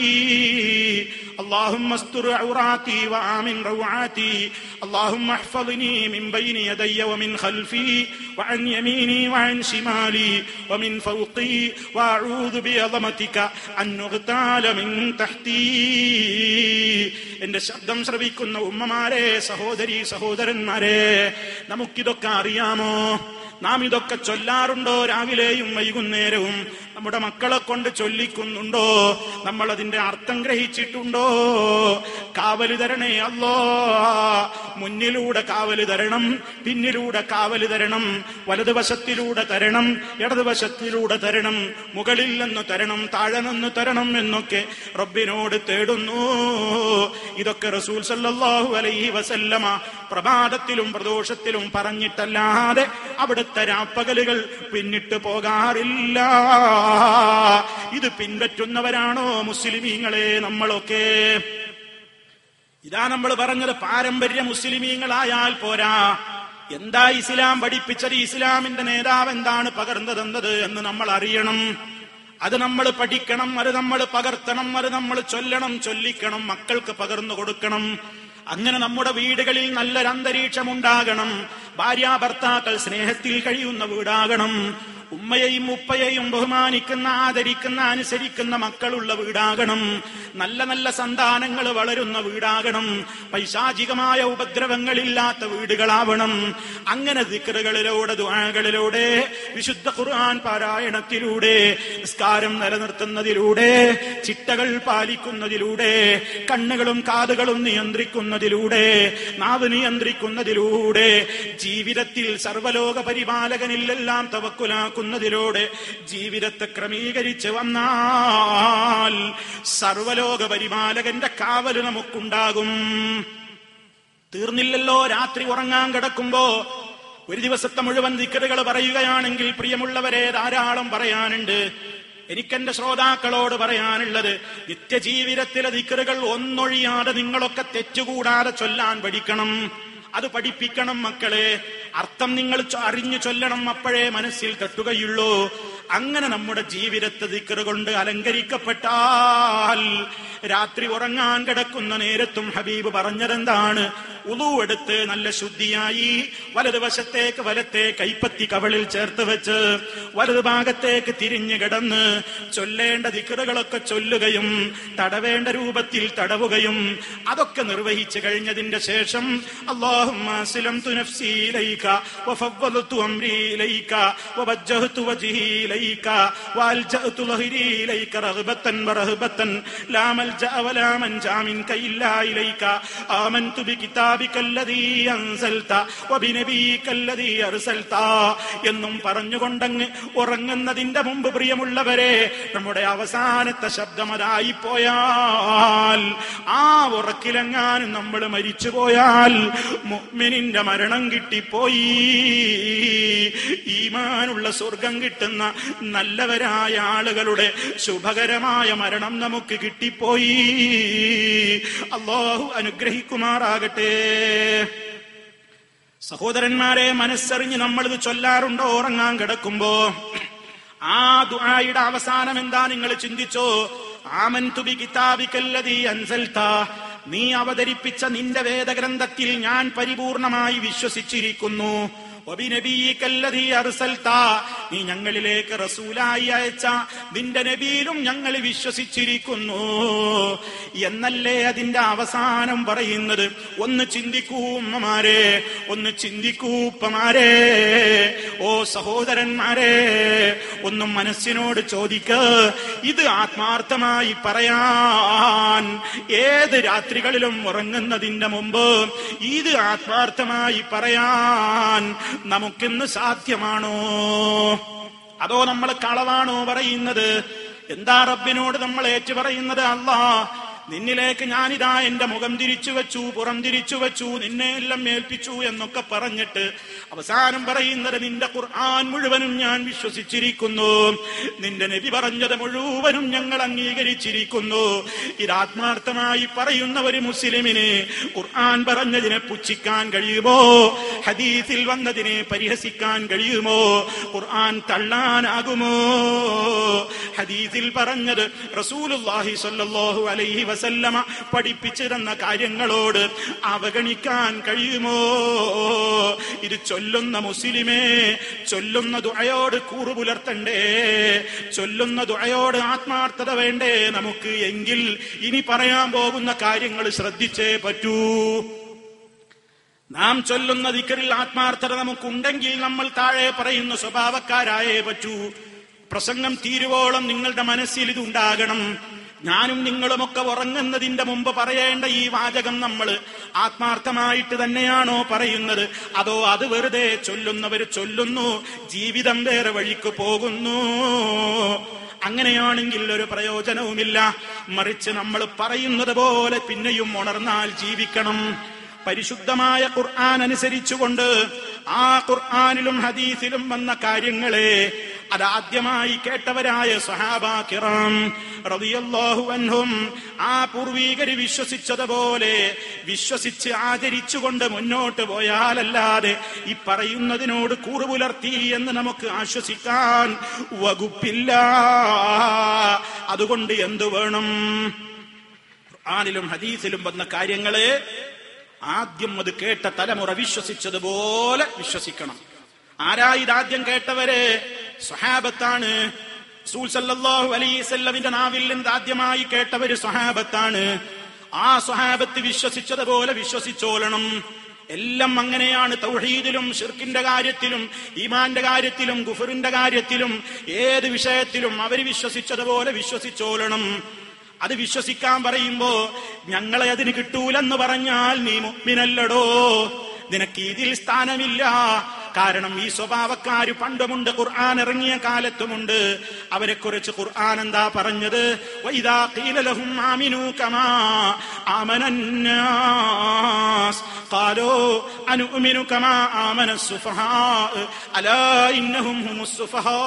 اللهم استر عوراتي وآمن روعاتي اللهم احفظني من بين يدي ومن خلفي وعن يميني وعن شمالي ومن فوقي وأعوذ بعظمتك أن أغتال من تحتي. എന്റെ ശബ്ദം ശ്രവിക്കുന്ന ഉമ്മമാരെ, സഹോദരി സഹോദരന്മാരെ, നമുക്കിതൊക്കെ അറിയാമോ? നാം ഇതൊക്കെ ചൊല്ലാറുണ്ടോ? രാവിലെയും വൈകുന്നേരവും നമ്മുടെ മക്കളെ കൊണ്ട് ചൊല്ലിക്കുന്നുണ്ടോ? നമ്മൾ അതിന്റെ അർത്ഥം ഗ്രഹിച്ചിട്ടുണ്ടോ? കാവല് തരണേ അല്ലാ, മുന്നിലൂടെ കാവല് തരണം, പിന്നിലൂടെ കാവല് തരണം, വലതുവശത്തിലൂടെ തരണം, ഇടതുവശത്തിലൂടെ തരണം, മുകളിൽ നിന്ന് തരണം, താഴെ നിന്ന് തരണം എന്നൊക്കെ റബ്ബിനോട് തേടുന്നു. ഇതൊക്കെ റസൂൽ സല്ലല്ലാഹു അലൈഹി വസല്ലമ പ്രഭാതത്തിലും പ്രദോഷത്തിലും പറഞ്ഞിട്ടല്ലാതെ അവിടുത്തെ രാപ്പകലുകൾ പിന്നിട്ട് പോകാറില്ല. ഇത് പിൻപറ്റുന്നവരാണോ മുസ്ലിമീങ്ങളെ നമ്മളൊക്കെ? ഇതാ നമ്മൾ പറഞ്ഞത്, പാരമ്പര്യ മുസ്ലിമീങ്ങളായാൽ പോരാ. എന്താ ഇസ്ലാം പഠിപ്പിച്ചത്? ഇസ്ലാമിന്റെ നേതാവ് എന്താണ് പകർന്നതെന്നത് എന്ന് നമ്മൾ അറിയണം. അത് നമ്മൾ പഠിക്കണം, അത് നമ്മൾ പകർത്തണം, അത് നമ്മൾ ചൊല്ലണം, ചൊല്ലിക്കണം, മക്കൾക്ക് പകർന്നു കൊടുക്കണം. അങ്ങനെ നമ്മുടെ വീടുകളിൽ നല്ലൊരു അന്തരീക്ഷം ഉണ്ടാകണം. ഭാര്യാഭർത്താക്കൾ സ്നേഹത്തിൽ കഴിയുന്ന വീടാകണം. ഉമ്മയെയും ഉപ്പയെയും ബഹുമാനിക്കുന്ന, ആദരിക്കുന്ന, അനുസരിക്കുന്ന മക്കളുള്ള വീടാകണം. നല്ല നല്ല സന്താനങ്ങൾ വളരുന്ന വീടാകണം. പൈശാചികമായ ഉപദ്രവങ്ങളില്ലാത്ത വീടുകളാവണം. അങ്ങനെ ദിക്റുകളിലൂടെ, ദുആകളിലൂടെ, വിശുദ്ധ ഖുർആൻ പാരായണത്തിലൂടെ, നിസ്കാരം നിലനിർത്തുന്നതിലൂടെ, ചിട്ടകൾ പാലിക്കുന്നതിലൂടെ, കണ്ണുകളും കാതുകളും നിയന്ത്രിക്കുന്നതിലൂടെ, നാവ് നിയന്ത്രിക്കുന്നതിലൂടെ, ജീവിതത്തിൽ സർവ്വലോക പരിപാലകനിലെല്ലാം തവക്കുലാക്കുന്നതിലൂടെ ജീവിതത്തെ ക്രമീകരിച്ച് വന്നാൽ സർവ്വലോക പരിപാലകന്റെ കാവല് നമുക്കുണ്ടാകും. തീർന്നില്ലല്ലോ, രാത്രി ഉറങ്ങാൻ കിടക്കുമ്പോ ഒരു ദിവസത്തെ മുഴുവൻ ദിക്റുകൾ പറയുകയാണെങ്കിൽ പ്രിയമുള്ളവരെ, ധാരാളം പറയാനുണ്ട്. എനിക്കെന്റെ ശ്രോതാക്കളോട് പറയാനുള്ളത്, നിത്യജീവിതത്തിലെ ദിക്റുകൾ ഒന്നൊഴിയാതെ നിങ്ങളൊക്കെ തെറ്റുകൂടാതെ ചൊല്ലാൻ പഠിക്കണം. അത് പഠിപ്പിക്കണം മക്കളെ. അർത്ഥം നിങ്ങൾ അറിഞ്ഞു ചൊല്ലണം, അപ്പോഴേ മനസ്സിൽ തട്ടുകയുള്ളൂ. അങ്ങനെ നമ്മുടെ ജീവിതത്തെ ദിക്റ് കൊണ്ട് അലങ്കരിക്കപ്പെട്ടാൽ രാത്രി ഉറങ്ങാൻ കിടക്കുന്ന നേരത്തും ഹബീബ് പറഞ്ഞതെന്താണ്? ഉളു എടുത്ത് നല്ല ശുദ്ധിയായി വലതുവശത്തേക്ക് വലത്തെ കൈപ്പത്തി കവളിൽ ചേർത്ത് വെച്ച് വലതു ഭാഗത്തേക്ക് തിരിഞ്ഞു കിടന്ന് ചൊല്ലേണ്ട ദിക്റുകളൊക്കെ ചൊല്ലുകയും തടവേണ്ട രൂപത്തിൽ തടവുകയും അതൊക്കെ നിർവഹിച്ചു കഴിഞ്ഞതിന്റെ ശേഷം اللهم أسلمت نفسي إليك وفوضت أمري إليك ووجهت وجهي إليك وألجأت ظهري إليك رغبة ورهبة لا ملجأ ولا منجا منك إلا إليك آمنت بكتابك الذي أنزلت وبنبيك الذي أرسلت എന്നും പറഞ്ഞുകൊണ്ടങ്ങ് ഉറങ്ങുന്നതിന്റെ മുമ്പ് പ്രിയമുള്ളവരെ, നമ്മുടെ അവസാനത്തെ ശബ്ദമതായി പോയാൽ, ആ ഉറക്കിലെങ്ങാനും നമ്മൾ മരിച്ചുപോയാൽ മുഅ്മിനിന്റെ മരണം കിട്ടിപ്പോയി. ഈമാനുള്ള സ്വർഗം കിട്ടുന്ന നല്ലവരായ ആളുകളുടെ ശുഭകരമായ മരണം നമുക്ക് കിട്ടിപ്പോയി. അല്ലാഹു അനുഗ്രഹിക്കുമാറാകട്ടെ. സഹോദരന്മാരെ, മനസ്സറിഞ്ഞ് നമ്മളിത് ചൊല്ലാറുണ്ടോ ഉറങ്ങാൻ കിടക്കുമ്പോ? ആ ദുആയുടെ അവസാനം എന്താ നിങ്ങൾ ചിന്തിച്ചോ? ആമൻതു ബി കിതാബിക്കല്ലദീ അൻസൽത, നീ അവതരിപ്പിച്ച നിന്റെ വേദഗ്രന്ഥത്തിൽ ഞാൻ പരിപൂർണമായി വിശ്വസിച്ചിരിക്കുന്നു. വബിനബിയിക്കല്ലദീ അർസൽത, നീ ഞങ്ങളിലേക്ക് റസൂലായി അയച്ച നിന്റെ നബിയിലും ഞങ്ങൾ വിശ്വസിച്ചിരിക്കുന്നു എന്നല്ലേ അതിന്റെ അവസാനം പറയുന്നത്. ഒന്ന് ചിന്തിക്കൂ ഉമ്മമാരെ, ഒന്ന് ചിന്തിക്കൂ ഉപ്പമാരെ, ഓ സഹോദരന്മാരെ, ഒന്നും മനസ്സിനോട് ചോദിക്ക്. ഇത് ആത്മാർത്ഥമായി പറയാൻ ഏത് രാത്രികളിലും ഉറങ്ങുന്നതിന്റെ മുമ്പ് ഇത് ആത്മാർത്ഥമായി പറയാൻ നമുക്കിന്ന് സാധ്യമാണോ? അതോ നമ്മൾ കളവാണോ പറയുന്നത്? എന്താ റബ്ബിനോട് നമ്മൾ ഏറ്റു പറയുന്നത്? അല്ലാ, നിന്നിലേക്ക് ഞാനിതാ എന്റെ മുഖം തിരിച്ചു വെച്ചു, പുറം തിരിച്ചു വെച്ചു, നിന്നെ എല്ലാം ഏൽപ്പിച്ചു എന്നൊക്കെ പറഞ്ഞിട്ട് അവസാനം പറയുന്നത്, നിന്റെ ഖുർആൻ മുഴുവനും ഞാൻ വിശ്വസിച്ചിരിക്കുന്നു, നിന്റെ നബി പറഞ്ഞത് മുഴുവനും ഞങ്ങൾ അംഗീകരിച്ചിരിക്കുന്നു. ഇത് ആത്മാർത്ഥമായി പറയുന്ന ഒരു മുസ്ലിമിന് ഖുർആൻ പറഞ്ഞതിനെ പുച്ഛിക്കാൻ കഴിയുമോ? ഹദീസിൽ വന്നതിനെ പരിഹസിക്കാൻ കഴിയുമോ? ഖുർആൻ തള്ളാനാകുമോ? ഹദീസിൽ പറഞ്ഞത് റസൂലുള്ളാഹി സ്വല്ലല്ലാഹു അലൈഹി വസല്ലമ പഠിപ്പിച്ചു തന്ന കാര്യങ്ങളോട് അവഗണിക്കാൻ കഴിയുമോ? ഇത് ചൊല്ലുന്ന മുസ്ലിമേ, ചൊല്ലുന്ന ദുആയോട് കൂറു പുലർത്തണ്ടേ, ചൊല്ലുന്ന ദുആയോട് ആത്മാർത്ഥത വേണ്ടേ നമുക്ക്? എങ്കിൽ ഇനി പറയാൻ പോകുന്ന കാര്യങ്ങൾ ശ്രദ്ധിച്ചേ പറ്റൂ. നാം ചൊല്ലുന്ന ദിക്റിൽ ആത്മാർത്ഥത നമുക്കുണ്ടെങ്കിൽ നമ്മൾ താഴെ പറയുന്ന സ്വഭാവക്കാരായേ പറ്റൂ. പ്രസംഗം തീരുവോളം നിങ്ങളുടെ മനസ്സിൽ ഇത് ഉണ്ടാകണം. ഞാനും നിങ്ങളുമൊക്കെ ഉറങ്ങുന്നതിന്റെ മുമ്പ് പറയേണ്ട ഈ വാചകം നമ്മൾ ആത്മാർത്ഥമായിട്ട് തന്നെയാണോ പറയുന്നത്, അതോ അത് വെറുതെ ചൊല്ലുന്നവർ ചൊല്ലുന്നു, ജീവിതം വേറെ വഴിക്ക് പോകുന്നു? അങ്ങനെയാണെങ്കിൽ ഒരു പ്രയോജനവുമില്ല. മറിച്ച് നമ്മൾ പറയുന്നത് പോലെ പിന്നെയും ഉണർന്നാൽ ജീവിക്കണം. പരിശുദ്ധമായ ഖുർആൻ അനുസരിച്ചുകൊണ്ട് ആ ഖുർആനിലും ഹദീസിലും വന്ന കാര്യങ്ങളെ അതാദ്യമായി കേട്ടവരായ സഹാബാ കിറാം റളിയല്ലാഹു അൻഹും ആ പൂർവീകര് വിശ്വസിച്ചതുപോലെ വിശ്വസിച്ച് ആചരിച്ചുകൊണ്ട് മുന്നോട്ട് പോയാലല്ലാതെ ഈ പറയുന്നതിനോട് കൂറുപുലർത്തി എന്ന് നമുക്ക് ആശ്വസിക്കാൻ വകുപ്പില്ല. അതുകൊണ്ട് എന്തു വേണം? ഖുർആനിലും ഹദീസിലും വന്ന കാര്യങ്ങളെ ആദ്യം അത് കേട്ട തലമുറ വിശ്വസിച്ചതുപോലെ വിശ്വസിക്കണം. ആരാ ഇതാദ്യം കേട്ടവര്? സ്വഹാബത്താണ്. റസൂൽ സല്ലല്ലാഹു അലൈഹി വസല്ലമിന്റെ നാവിൽ നിന്ന് ആദ്യമായി കേട്ടവര് സ്വഹാബത്താണ്. ആ സ്വഹാബത്ത് വിശ്വസിച്ചതുപോലെ വിശ്വസിച്ചോളണം. എല്ലാം അങ്ങനെയാണ്. തൗഹീദിലും ശിർക്കിന്റെ കാര്യത്തിലും ഈമാന്റെ കാര്യത്തിലും കുഫറിന്റെ കാര്യത്തിലും ഏത് വിഷയത്തിലും അവര് വിശ്വസിച്ചതുപോലെ വിശ്വസിച്ചോളണം. അത് വിശ്വസിക്കാൻ പറയുമ്പോ ഞങ്ങളെ അതിന് കിട്ടൂലെന്ന് പറഞ്ഞാൽ നീ മുഅ്മിനല്ലടോ, നിനക്ക് ഇതിൽ സ്ഥാനമില്ല. കാരണം ഈ സ്വഭാവക്കാര് പണ്ടുമുണ്ട്, ഖുർആൻ ഇറങ്ങിയ കാലത്തുമുണ്ട്. അവരെ കുറിച്ച് ഖുർആൻ എന്താ പറഞ്ഞത്? വഇദാ ഖീല ലഹും ആമിനൂ കമാ ആമനന്നാസ് ഖാലൂ അനുഅ്മിനു കമാ ആമനസ്സുഫഹാ അലാ ഇന്നഹും ഹുമുസ്സുഫഹാ.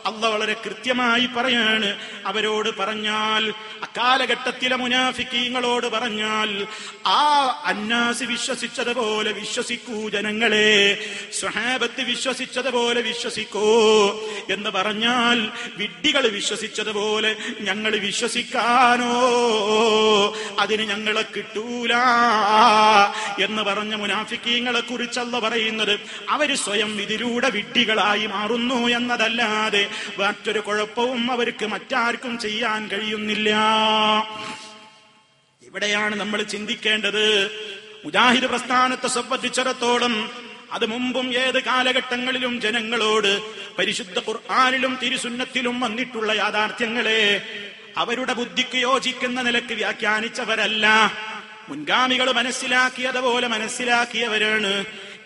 അല്ലാഹ് വളരെ കൃത്യമായി പറയാണ്. അവരോട് പറഞ്ഞാൽ, അക്കാലഘട്ടത്തിലെ മുനാഫിക്കീങ്ങളോട് പറഞ്ഞാൽ, ആ അന്നാസ് വിശ്വസിച്ചതുപോലെ വിശ്വസിക്കൂ ജനങ്ങളെ, സ്വഹാബത്ത് വിശ്വസിച്ചതുപോലെ വിശ്വസിക്കൂ എന്ന് പറഞ്ഞാൽ വിഡ്ഢികൾ വിശ്വസിച്ചതുപോലെ ഞങ്ങൾ വിശ്വസിക്കാനോ? അതിന് ഞങ്ങളെ കിട്ടൂല എന്ന് പറഞ്ഞ മുനാഫിക്കീങ്ങളെ കുറിച്ചല്ല പറയുന്നത്. അവര് സ്വയം ഇതിലൂടെ വിഡ്ഢികളായി മാറുന്നു എന്നതല്ലാതെ മറ്റൊരു കുഴപ്പവും അവർക്ക് മറ്റാർക്കും ചെയ്യാൻ കഴിയുന്നില്ല. ഇവിടെയാണ് നമ്മൾ ചിന്തിക്കേണ്ടത്. മുജാഹിദ് പ്രസ്ഥാനത്തെ സംബന്ധിച്ചിടത്തോളം അത് മുമ്പും ഏത് കാലഘട്ടങ്ങളിലും ജനങ്ങളോട് പരിശുദ്ധ ഖുർആനിലും തിരുസുന്നത്തിലും വന്നിട്ടുള്ള യാഥാർത്ഥ്യങ്ങളെ അവരുടെ ബുദ്ധിക്ക് യോജിക്കുന്ന നിലക്ക് വ്യാഖ്യാനിച്ചവരല്ല. മുൻഗാമികൾ മനസ്സിലാക്കിയതുപോലെ മനസ്സിലാക്കിയവരാണ്.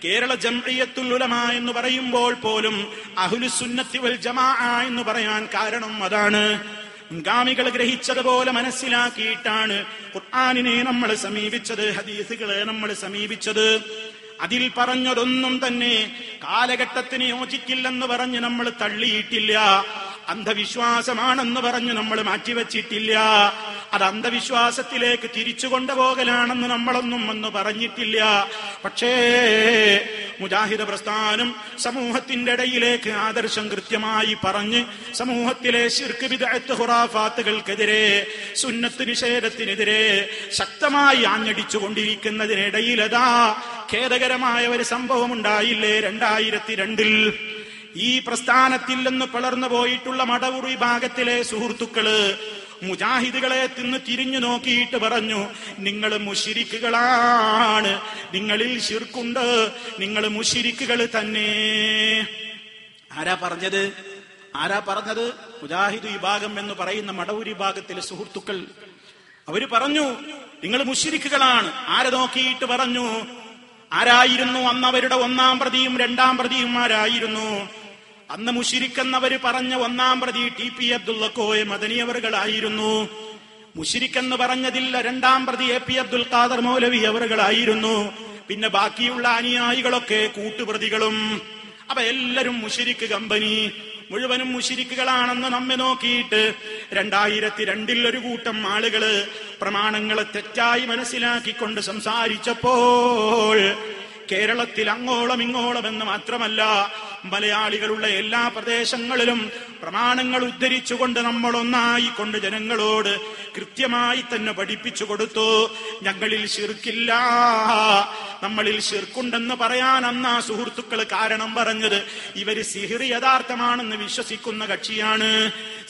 കേരള ജംഇയ്യത്തുൽ ഉലമാ എന്ന് പറയുമ്പോൾ പോലും അഹ്ലുസുന്നത്തി വൽ ജമാഅ എന്ന് പറയാൻ കാരണം അതാണ്. മുൻഗാമികൾ ഗ്രഹിച്ചതുപോലെ മനസ്സിലാക്കിയിട്ടാണ് ഖുർആനിനെ നമ്മൾ സമീപിച്ചത്, ഹദീസുകളെ നമ്മൾ സമീപിച്ചത്. അതിൽ പറഞ്ഞതൊന്നും തന്നെ കാലഘട്ടത്തിന് യോജിക്കില്ലെന്ന് പറഞ്ഞ് നമ്മൾ തള്ളിയിട്ടില്ല. അന്ധവിശ്വാസമാണെന്ന് പറഞ്ഞ് നമ്മൾ മാറ്റിവെച്ചിട്ടില്ല. അത് അന്ധവിശ്വാസത്തിലേക്ക് തിരിച്ചു കൊണ്ടുപോകലാണെന്ന് നമ്മളൊന്നും ഒന്ന് പറഞ്ഞിട്ടില്ല. പക്ഷേ മുജാഹിദ് പ്രസ്ഥാനം സമൂഹത്തിന്റെ ഇടയിലേക്ക് ആദർശം കൃത്യമായി പറഞ്ഞ് സമൂഹത്തിലെ ശിർക്ക് ബിദ്അത്ത് ഖുറാഫാത്തുകൾക്കെതിരെ സുന്നത്ത് നിഷേധത്തിനെതിരെ ശക്തമായി ആഞ്ഞടിച്ചുകൊണ്ടിരിക്കുന്നതിനിടയിലതാ ഖേദകരമായ ഒരു സംഭവം ഉണ്ടായില്ലേ 2002-ൽ. ഈ പ്രസ്ഥാനത്തിൽ നിന്ന് പിളർന്നു പോയിട്ടുള്ള മടവൂർ വിഭാഗത്തിലെ സുഹൃത്തുക്കള് മുജാഹിദുകളെ തിരിഞ്ഞു നോക്കിയിട്ട് പറഞ്ഞു, നിങ്ങൾ മുശ്രിക്കുകളാണ്, നിങ്ങളിൽ ശിർക്കുണ്ട്, നിങ്ങൾ മുശ്രിക്കുകൾ തന്നെ. ആരാ പറഞ്ഞത്? മുജാഹിദ് വിഭാഗം എന്ന് പറയുന്ന മടവൂർ വിഭാഗത്തിലെ സുഹൃത്തുക്കൾ. അവര് പറഞ്ഞു നിങ്ങൾ മുശ്രിക്കുകളാണ്. ആരെ നോക്കിയിട്ട് പറഞ്ഞു? ആരായിരുന്നു അന്ന് അവരുടെ ഒന്നാം പ്രതിയും രണ്ടാം പ്രതിയും? ആരായിരുന്നു അന്ന് മുശ്രിക്കെന്നവര് പറഞ്ഞ ഒന്നാം പ്രതി? TP അബ്ദുള്ള കോയ മദനിയവറുകളായിരുന്നു. മുശ്രിക്കെന്ന് പറഞ്ഞതില്ല രണ്ടാം പ്രതി AP അബ്ദുൽ ഖാദർ മൗലവി അവറുകളായിരുന്നു. പിന്നെ ബാക്കിയുള്ള അനുയായികളൊക്കെ കൂട്ടുപ്രതികളും. അപ്പൊ എല്ലാരും മുശ്രിക്ക് കമ്പനി, മുഴുവനും മുശ്രിക്കുകളാണെന്ന് നമ്മെ നോക്കിയിട്ട് 2002-ൽ ഒരു കൂട്ടം ആളുകള് പ്രമാണങ്ങളെ തെറ്റായി മനസ്സിലാക്കിക്കൊണ്ട് സംസാരിച്ചപ്പോൾ കേരളത്തിൽ അങ്ങോളം ഇങ്ങോളം എന്ന് മാത്രമല്ല മലയാളികളുള്ള എല്ലാ പ്രദേശങ്ങളിലും പ്രമാണങ്ങൾ ഉദ്ധരിച്ചുകൊണ്ട് നമ്മൾ ഒന്നായിക്കൊണ്ട് ജനങ്ങളോട് കൃത്യമായി തന്നെ പഠിപ്പിച്ചു കൊടുത്തു. ഞങ്ങളിൽ ശിർക്കില്ല, നമ്മളിൽ ശിർക്കുണ്ടെന്ന് പറയാൻ അന്ന് സുഹൃത്തുക്കൾ കാരണം പറഞ്ഞത് ഇവര് സിഹിർ യഥാർത്ഥമാണെന്ന് വിശ്വസിക്കുന്ന കക്ഷിയാണ്,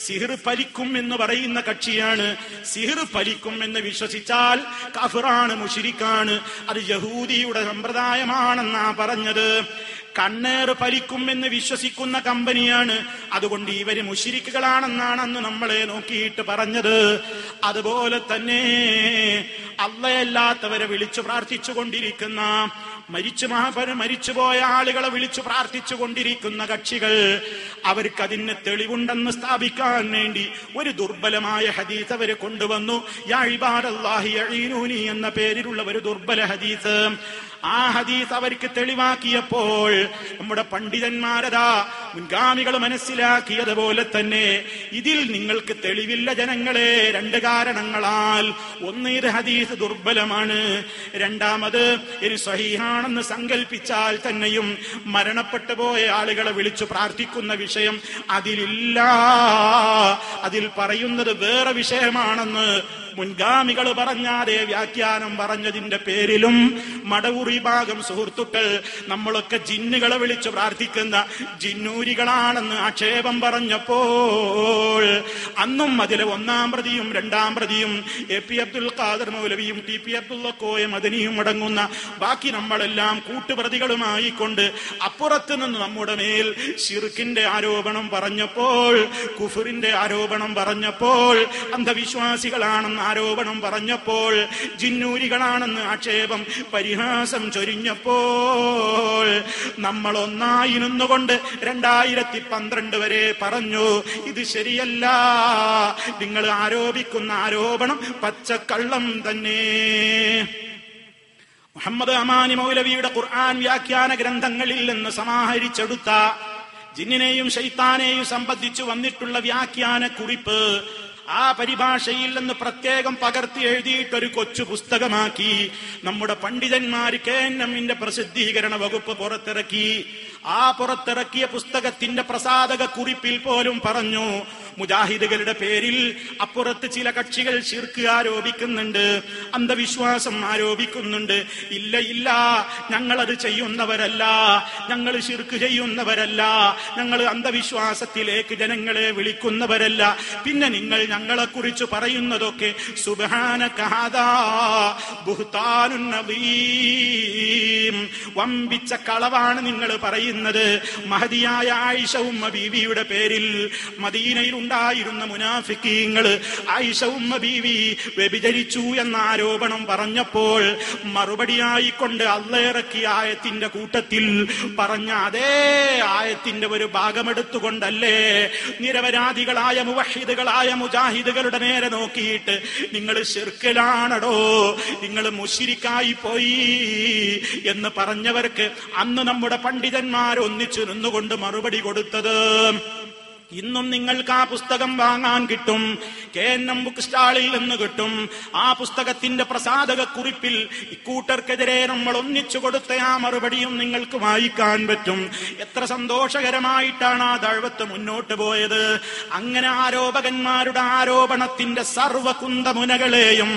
സിഹിർ ഫലിക്കും എന്ന് പറയുന്ന കക്ഷിയാണ്. സിഹിർ ഫലിക്കും എന്ന് വിശ്വസിച്ചാൽ കഫിറാണ്, മുശ്രിക്കാണ്, അത് യഹൂദിയുടെ സമ്പ്രദായമാണെന്നാ പറഞ്ഞത്. കണ്ണേറ് ഫലിക്കും എന്ന് വിശ്വസിക്കുന്ന കമ്പനിയാണ്, അതുകൊണ്ട് ഇവര് മുശ്രിക്കുകളാണെന്നാണ് അന്ന് നമ്മളെ നോക്കിയിട്ട് പറഞ്ഞത്. അതുപോലെ തന്നെ അള്ളയല്ലാത്തവരെ വിളിച്ചു പ്രാർത്ഥിച്ചു കൊണ്ടിരിക്കുന്ന, മരിച്ചുപോയ ആളുകളെ വിളിച്ചു പ്രാർത്ഥിച്ചു കൊണ്ടിരിക്കുന്ന കക്ഷികൾ, അവർക്കതിന് തെളിവുണ്ടെന്ന് സ്ഥാപിക്കാൻ വേണ്ടി ഒരു ദുർബലമായ ഹദീസ് അവര് കൊണ്ടുവന്നു. യാ ഇബാദല്ലാഹി യഈനൂനി എന്ന പേരിലുള്ള ഒരു ദുർബല ഹദീസ്. ആ ഹദീസ് അവർക്ക് തെളിവാക്കിയപ്പോൾ നമ്മുടെ പണ്ഡിതന്മാരതാ മുൻഗാമികൾ മനസ്സിലാക്കിയതുപോലെ തന്നെ ഇതിൽ നിങ്ങൾക്ക് തെളിവില്ല ജനങ്ങളെ, രണ്ട് കാരണങ്ങളാൽ. ഒന്ന്, ഇത് ഹദീസ് ദുർബലമാണ്. രണ്ടാമത്, ഇനി സ്വഹീഹാണെന്ന് സങ്കല്പിച്ചാൽ തന്നെയും മരണപ്പെട്ടു പോയ ആളുകളെ വിളിച്ചു പ്രാർത്ഥിക്കുന്ന വിഷയം അതിലില്ല, അതിൽ പറയുന്നത് വേറെ വിഷയമാണെന്ന് മുൻഗാമികൾ പറഞ്ഞാതെ വ്യാഖ്യാനം പറഞ്ഞതിന്റെ പേരിലും മടവൂറി ഭാഗം സുഹൃത്തുക്കൾ നമ്മളൊക്കെ ജിന്നുകളെ വിളിച്ചു പ്രാർത്ഥിക്കുന്ന ജിന്നൂരികളാണെന്ന് ആക്ഷേപം പറഞ്ഞപ്പോൾ അന്നും അതിലെ 1-ാം പ്രതിയും 2-ാം പ്രതിയും AP അബ്ദുൽ ഖാദർ മൗലവിയും TP അബ്ദുള്ള കോയ മദനിയും അടങ്ങുന്ന ബാക്കി നമ്മളെല്ലാം കൂട്ടുപ്രതികളുമായി കൊണ്ട് അപ്പുറത്ത് നിന്ന് നമ്മുടെ മേൽ ശിർക്കിന്റെ ആരോപണം പറഞ്ഞപ്പോൾ, കുഫറിന്റെ ആരോപണം പറഞ്ഞപ്പോൾ, അന്ധവിശ്വാസികളാണെന്ന് ആരോപണം പറഞ്ഞപ്പോൾ, ജിന്നൂരികളാണെന്ന് ആക്ഷേപം പരിഹാസം ചൊരിഞ്ഞപ്പോൾ നമ്മൾ ഒന്നായി നിന്നുകൊണ്ട് 2012 വരെ പറഞ്ഞു, ഇത് ശരിയല്ല, നിങ്ങൾ ആരോപിക്കുന്ന ആരോപണം പച്ചക്കള്ളം തന്നെ. മുഹമ്മദ് അമാനി മൗലവിയുടെ ഖുർആൻ വ്യാഖ്യാന ഗ്രന്ഥങ്ങളിൽ നിന്ന് സമാഹരിച്ചെടുത്ത ജിന്നിനെയും ശൈത്താനെയും സംബന്ധിച്ചു വന്നിട്ടുള്ള വ്യാഖ്യാന കുറിപ്പ് ആ പരിഭാഷയിൽ നിന്ന് പ്രത്യേകം പകർത്തി എഴുതിയിട്ടൊരു കൊച്ചു പുസ്തകമാക്കി നമ്മുടെ പണ്ഡിതന്മാർ KNM-ന്റെ പ്രസിദ്ധീകരണ വകുപ്പ് പുറത്തിറക്കി. ആ പുറത്തിറക്കിയ പുസ്തകത്തിന്റെ പ്രസാധക കുറിപ്പിൽ പോലും പറഞ്ഞു, മുജാഹിദുകളുടെ പേരിൽ അപ്പുറത്ത് ചില കക്ഷികൾ ശിർക്ക് ആരോപിക്കുന്നുണ്ട്, അന്ധവിശ്വാസം ആരോപിക്കുന്നുണ്ട്. ഇല്ല ഇല്ല, ഞങ്ങളത് ചെയ്യുന്നവരല്ല, ഞങ്ങൾ ശിർക്ക് ചെയ്യുന്നവരല്ല, ഞങ്ങൾ അന്ധവിശ്വാസത്തിലേക്ക് ജനങ്ങളെ വിളിക്കുന്നവരല്ല. പിന്നെ നിങ്ങൾ ഞങ്ങളെ കുറിച്ച് പറയുന്നതൊക്കെ സുബ്ഹാനക ഹാദാ ബുഹ്താനുൻ നദീം, വമ്പിച്ച കളവാണ് നിങ്ങൾ പറയുന്നത്. മഹദിയായ ആയിഷ ഉമ്മ ബീവിയുടെ പേരിൽ മദീനയിൽ ഉണ്ടായിരുന്ന മുനാഫിക്കീങ്ങൾ ആയിഷ ഉമ്മ ബീവി വ്യഭിചരിച്ചു എന്ന ആരോപണം പറഞ്ഞപ്പോൾ മറുപടിയായിക്കൊണ്ട് അള്ളയിറക്കിയ ആയത്തിന്റെ കൂട്ടത്തിൽ പറഞ്ഞ അതേ ആയത്തിന്റെ ഒരു ഭാഗമെടുത്തുകൊണ്ടല്ലേ നിരപരാധികളായ മുവഹിദുകളായ മുജാഹിദുകളുടെ നേരെ നോക്കിയിട്ട് നിങ്ങൾ ശിർക്കിലാണടോ, നിങ്ങൾ മുശ്രിക്കായി പോയി എന്ന് പറഞ്ഞവർക്ക് അന്ന് നമ്മുടെ പണ്ഡിതന്മാർ ഒന്നിച്ചു നിന്നുകൊണ്ട് മറുപടി കൊടുത്തത്. ഇന്നും നിങ്ങൾക്ക് ആ പുസ്തകം വാങ്ങാൻ കിട്ടും, KNM ബുക്ക് സ്റ്റാളിൽ നിന്ന് കിട്ടും. ആ പുസ്തകത്തിന്റെ പ്രസാധക കുറിപ്പിൽ ഇക്കൂട്ടർക്കെതിരെ നമ്മൾ ഒന്നിച്ചു കൊടുത്ത ആ മറുപടിയും നിങ്ങൾക്ക് വായിക്കാൻ പറ്റും. എത്ര സന്തോഷകരമായിട്ടാണ് ആ ദഅവത്ത് മുന്നോട്ട് പോയത്. അങ്ങനെ ആരോപകന്മാരുടെ ആരോപണത്തിന്റെ സർവകുന്തമുനകളെയും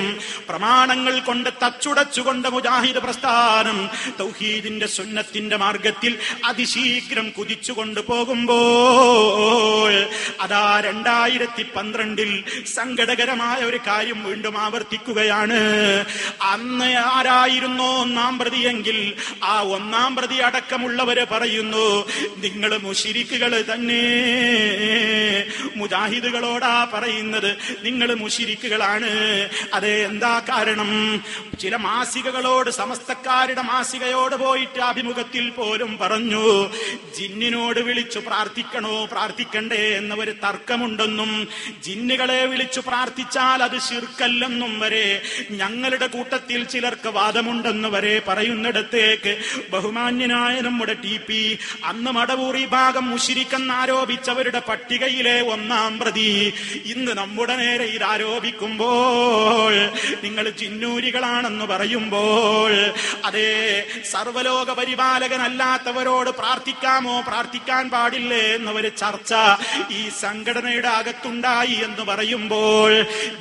പ്രമാണങ്ങൾ കൊണ്ട് തച്ചുടച്ചുകൊണ്ട് മുജാഹിദ് പ്രസ്ഥാനം തൗഹീദിന്റെ സുന്നത്തിന്റെ മാർഗത്തിൽ അതിശീഘ്രം കുതിച്ചുകൊണ്ട് പോകുമ്പോൾ അതാ 2012 സങ്കടകരമായ ഒരു കാര്യം വീണ്ടും ആവർത്തിക്കുകയാണ്. അന്ന് ആരായിരുന്നോ 1-ാം പ്രതിയെങ്കിൽ ആ 1-ാം പ്രതി അടക്കമുള്ളവരെ പറയുന്നു, നിങ്ങൾ മുശ്രിക്കുകൾ തന്നെ. മുജാഹിദുകളോടാ പറയുന്നത്, നിങ്ങൾ മുശ്രിക്കുകളാണ്. അതെ, എന്താ കാരണം? ചില മാസികകളോട്, സമസ്തക്കാരുടെ മാസികയോട് പോയിട്ട് അഭിമുഖത്തിൽ പോലും പറഞ്ഞു, ജിന്നിനോട് വിളിച്ചു പ്രാർത്ഥിക്കണോ പ്രാർത്ഥിക്കണ്ടേ എന്നൊരു തർക്കമുണ്ടെന്നും ജിന്നുകളെ വിളിച്ചു പ്രാർത്ഥിച്ചാൽ അത് ശിർക്കല്ലെന്നും വരെ ഞങ്ങളുടെ കൂട്ടത്തിൽ ചിലർക്ക് വാദമുണ്ടെന്ന് വരെ പറയുന്നിടത്തേക്ക് ബഹുമാന്യനായ നമ്മുടെ TP അന്ന് മടവൂർ ഈ ഭാഗം മുശ്രിക്കെന്ന് ആരോപിച്ചവരുടെ പട്ടികയിലെ 1-ാം പ്രതി ഇന്ന് നമ്മുടെ നേരെ ഇത് ആരോപിക്കുമ്പോൾ, നിങ്ങൾ ചിന്നൂരികളാണെന്ന് പറയുമ്പോൾ, അതേ സർവലോക പരിപാലകനല്ലാത്തവരോട് പ്രാർത്ഥിക്കാമോ പ്രാർത്ഥിക്കാൻ പാടില്ലേ എന്നൊരു ചർച്ച ഈ സംഘടനയുടെ അകത്തുണ്ടായി എന്ന് പറയുമ്പോൾ,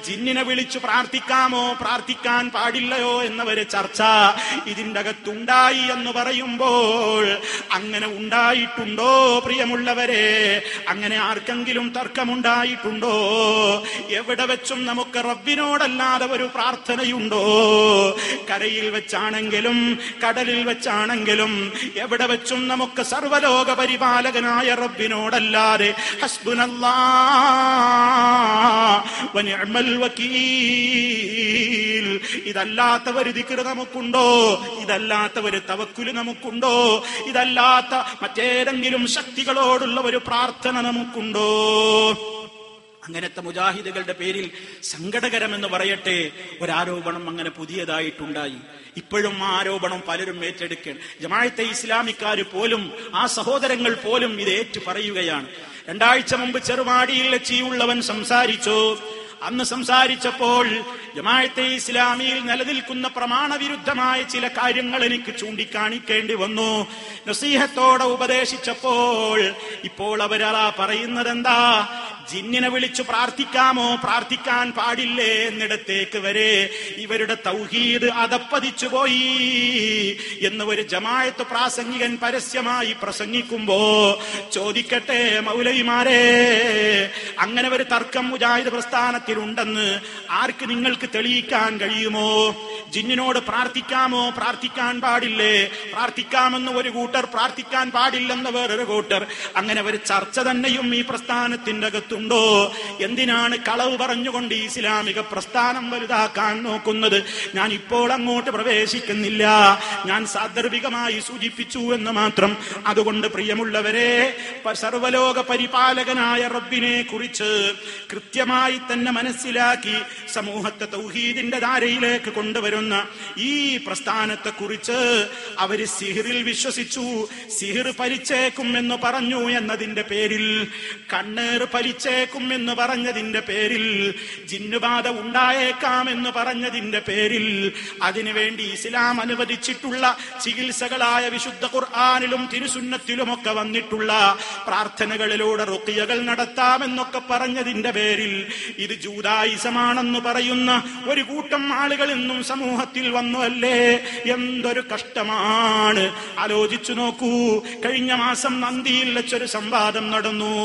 ജിന്നിനെ വിളിച്ചു പ്രാർത്ഥിക്കാമോ പ്രാർത്ഥിക്കാൻ പാടില്ലയോ എന്നൊരു ചർച്ച ഇതിന്റെ അകത്തുണ്ടായി എന്ന് പറയുമ്പോൾ, അങ്ങനെ ഉണ്ടായിട്ടുണ്ടോ പ്രിയമുള്ളവരെ? അങ്ങനെ ആർക്കെങ്കിലും തർക്കമുണ്ടായിട്ടുണ്ടോ? എവിടെ വെച്ചും നമുക്ക് റബ്ബിനോടല്ലാതെ ഒരു പ്രാർത്ഥനയുണ്ടോ? കരയിൽ വെച്ചാണെങ്കിലും കടലിൽ വെച്ചാണെങ്കിലും എവിടെ വെച്ചും നമുക്ക് സർവലോക പരിപാലകനായ റബ്ബിനോടല്ലാതെ ഹസ്ബുനല്ലാഹ് വ നിഅ്മൽ വകീൽ ഇതല്ലാത്തവർ ദിക്ർ നമുക്കുണ്ടോ? ഇതല്ലാത്തവർ തവക്കുൽ നമുക്കുണ്ടോ? ഇതല്ലാത്ത മറ്റേതെങ്കിലും ശക്തികളോടുള്ള ഒരു പ്രാർത്ഥന നമുക്കുണ്ടോ? അങ്ങനത്തെ മുജാഹിദുകളുടെ പേരിൽ സങ്കടകരമെന്ന് പറയട്ടെ, ഒരാരോപണം അങ്ങനെ പുതിയതായിട്ടുണ്ടായി. ഇപ്പോഴും ആ ആരോപണം പലരും ഏറ്റെടുക്കുകയാണ്. ജമാഅത്തെ ഇസ്ലാമിക്കാർ പോലും ആ സഹോദരങ്ങൾ പോലും ഇത് ഏറ്റു പറയുകയാണ്. 2 ആഴ്ച മുമ്പ് ചെറുവാടിയിൽ വെച്ചിയുള്ളവൻ സംസാരിച്ചു. അന്ന് സംസാരിച്ചപ്പോൾ ജമാഅത്തെ ഇസ്ലാമിയിൽ നിലനിൽക്കുന്ന പ്രമാണവിരുദ്ധമായ ചില കാര്യങ്ങൾ എനിക്ക് ചൂണ്ടിക്കാണിക്കേണ്ടി വന്നു. നസീഹത്തോടെ ഉപദേശിച്ചപ്പോൾ ഇപ്പോൾ അവരാ പറയുന്നത് എന്താ? ജിന്നിനെ വിളിച്ചു പ്രാർത്ഥിക്കാമോ പ്രാർത്ഥിക്കാൻ പാടില്ലേ എന്നിടത്തേക്ക് വരെ ഇവരുടെ തൗഹീദ് അതപ്പതിച്ചു പോയി എന്ന് ഒരു ജമാഅത്ത് പ്രാസംഗികൻ പരസ്യമായി പ്രസംഗിക്കുമ്പോ ചോദിക്കട്ടെ മൗലവിമാരെ, അങ്ങനെ ഒരു തർക്കം മുജാഹിദ് പ്രസ്ഥാനത്തിലുണ്ടെന്ന് ആർക്ക് നിങ്ങൾക്ക് തെളിയിക്കാൻ കഴിയുമോ? ജിന്നിനോട് പ്രാർത്ഥിക്കാമോ പ്രാർത്ഥിക്കാൻ പാടില്ലേ? പ്രാർത്ഥിക്കാമെന്ന് ഒരു കൂട്ടർ, പ്രാർത്ഥിക്കാൻ പാടില്ലെന്ന് വേറൊരു കൂട്ടർ. അങ്ങനെ ഒരു ചർച്ച തന്നെയും ഈ പ്രസ്ഥാനത്തിന്റെ അകത്തുണ്ടോ? എന്തിനാണ് കളവ് പറഞ്ഞുകൊണ്ട് ഈ ഇസ്ലാമിക പ്രസ്ഥാനം വലുതാക്കാൻ നോക്കുന്നത്? ഞാൻ ഇപ്പോൾ അങ്ങോട്ട് പ്രവേശിക്കുന്നില്ല, ഞാൻ സാന്ദർഭികമായി സൂചിപ്പിച്ചു എന്ന് മാത്രം. അതുകൊണ്ട് പ്രിയമുള്ളവരെ, സർവലോക പരിപാലകനായ റബ്ബിനെ കുറിച്ച് കൃത്യമായി തന്നെ മനസ്സിലാക്കി സമൂഹത്തെ തൗഹീദിന്റെ ധാരയിലേക്ക് കൊണ്ടുവരുന്ന ഈ പ്രസ്ഥാനത്തെ കുറിച്ച് അവര് സിഹിറിൽ വിശ്വസിച്ചു. സിഹിർ പലിച്ചേക്കും എന്ന് പറഞ്ഞു എന്നതിന്റെ പേരിൽ, കണ്ണേർ പലിച്ചേക്കും എന്ന് പറഞ്ഞതിന്റെ പേരിൽ, ജിന്നുബാധ ഉണ്ടായേക്കാം എന്ന് പറഞ്ഞതിന്റെ പേരിൽ, അതിനുവേണ്ടി ഇസ്ലാം അനുവദിച്ചിട്ടുള്ള ചികിത്സകളായ വിശുദ്ധ ഖുർആനിലും തിരുസുന്നത്തിലുമൊക്കെ വന്നിട്ടുള്ള പ്രാർത്ഥനകളിലൂടെ റുഖിയകൾ നടത്താമെന്നൊക്കെ പറഞ്ഞതിന്റെ പേരിൽ ഇത് ജൂദായിസമാണെന്ന് പറയുന്ന ഒരു കൂട്ടം ആളുകൾ ഇന്നും സമൂഹത്തിൽ വന്നു അല്ലേ? എന്തൊരു കഷ്ടമാണ്! ആലോചിച്ചു നോക്കൂ. കഴിഞ്ഞ മാസം നന്ദിയിൽ വെച്ചൊരു സംവാദം നടന്നു.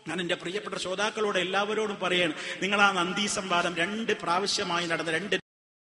ഞാൻ എന്റെ പ്രിയപ്പെട്ട ശ്രോതാക്കളോട് എല്ലാവരോടും പറയാണ്, നിങ്ങൾ ആ നന്ദി സംവാദം 2 പ്രാവശ്യമായി നടന്ന 2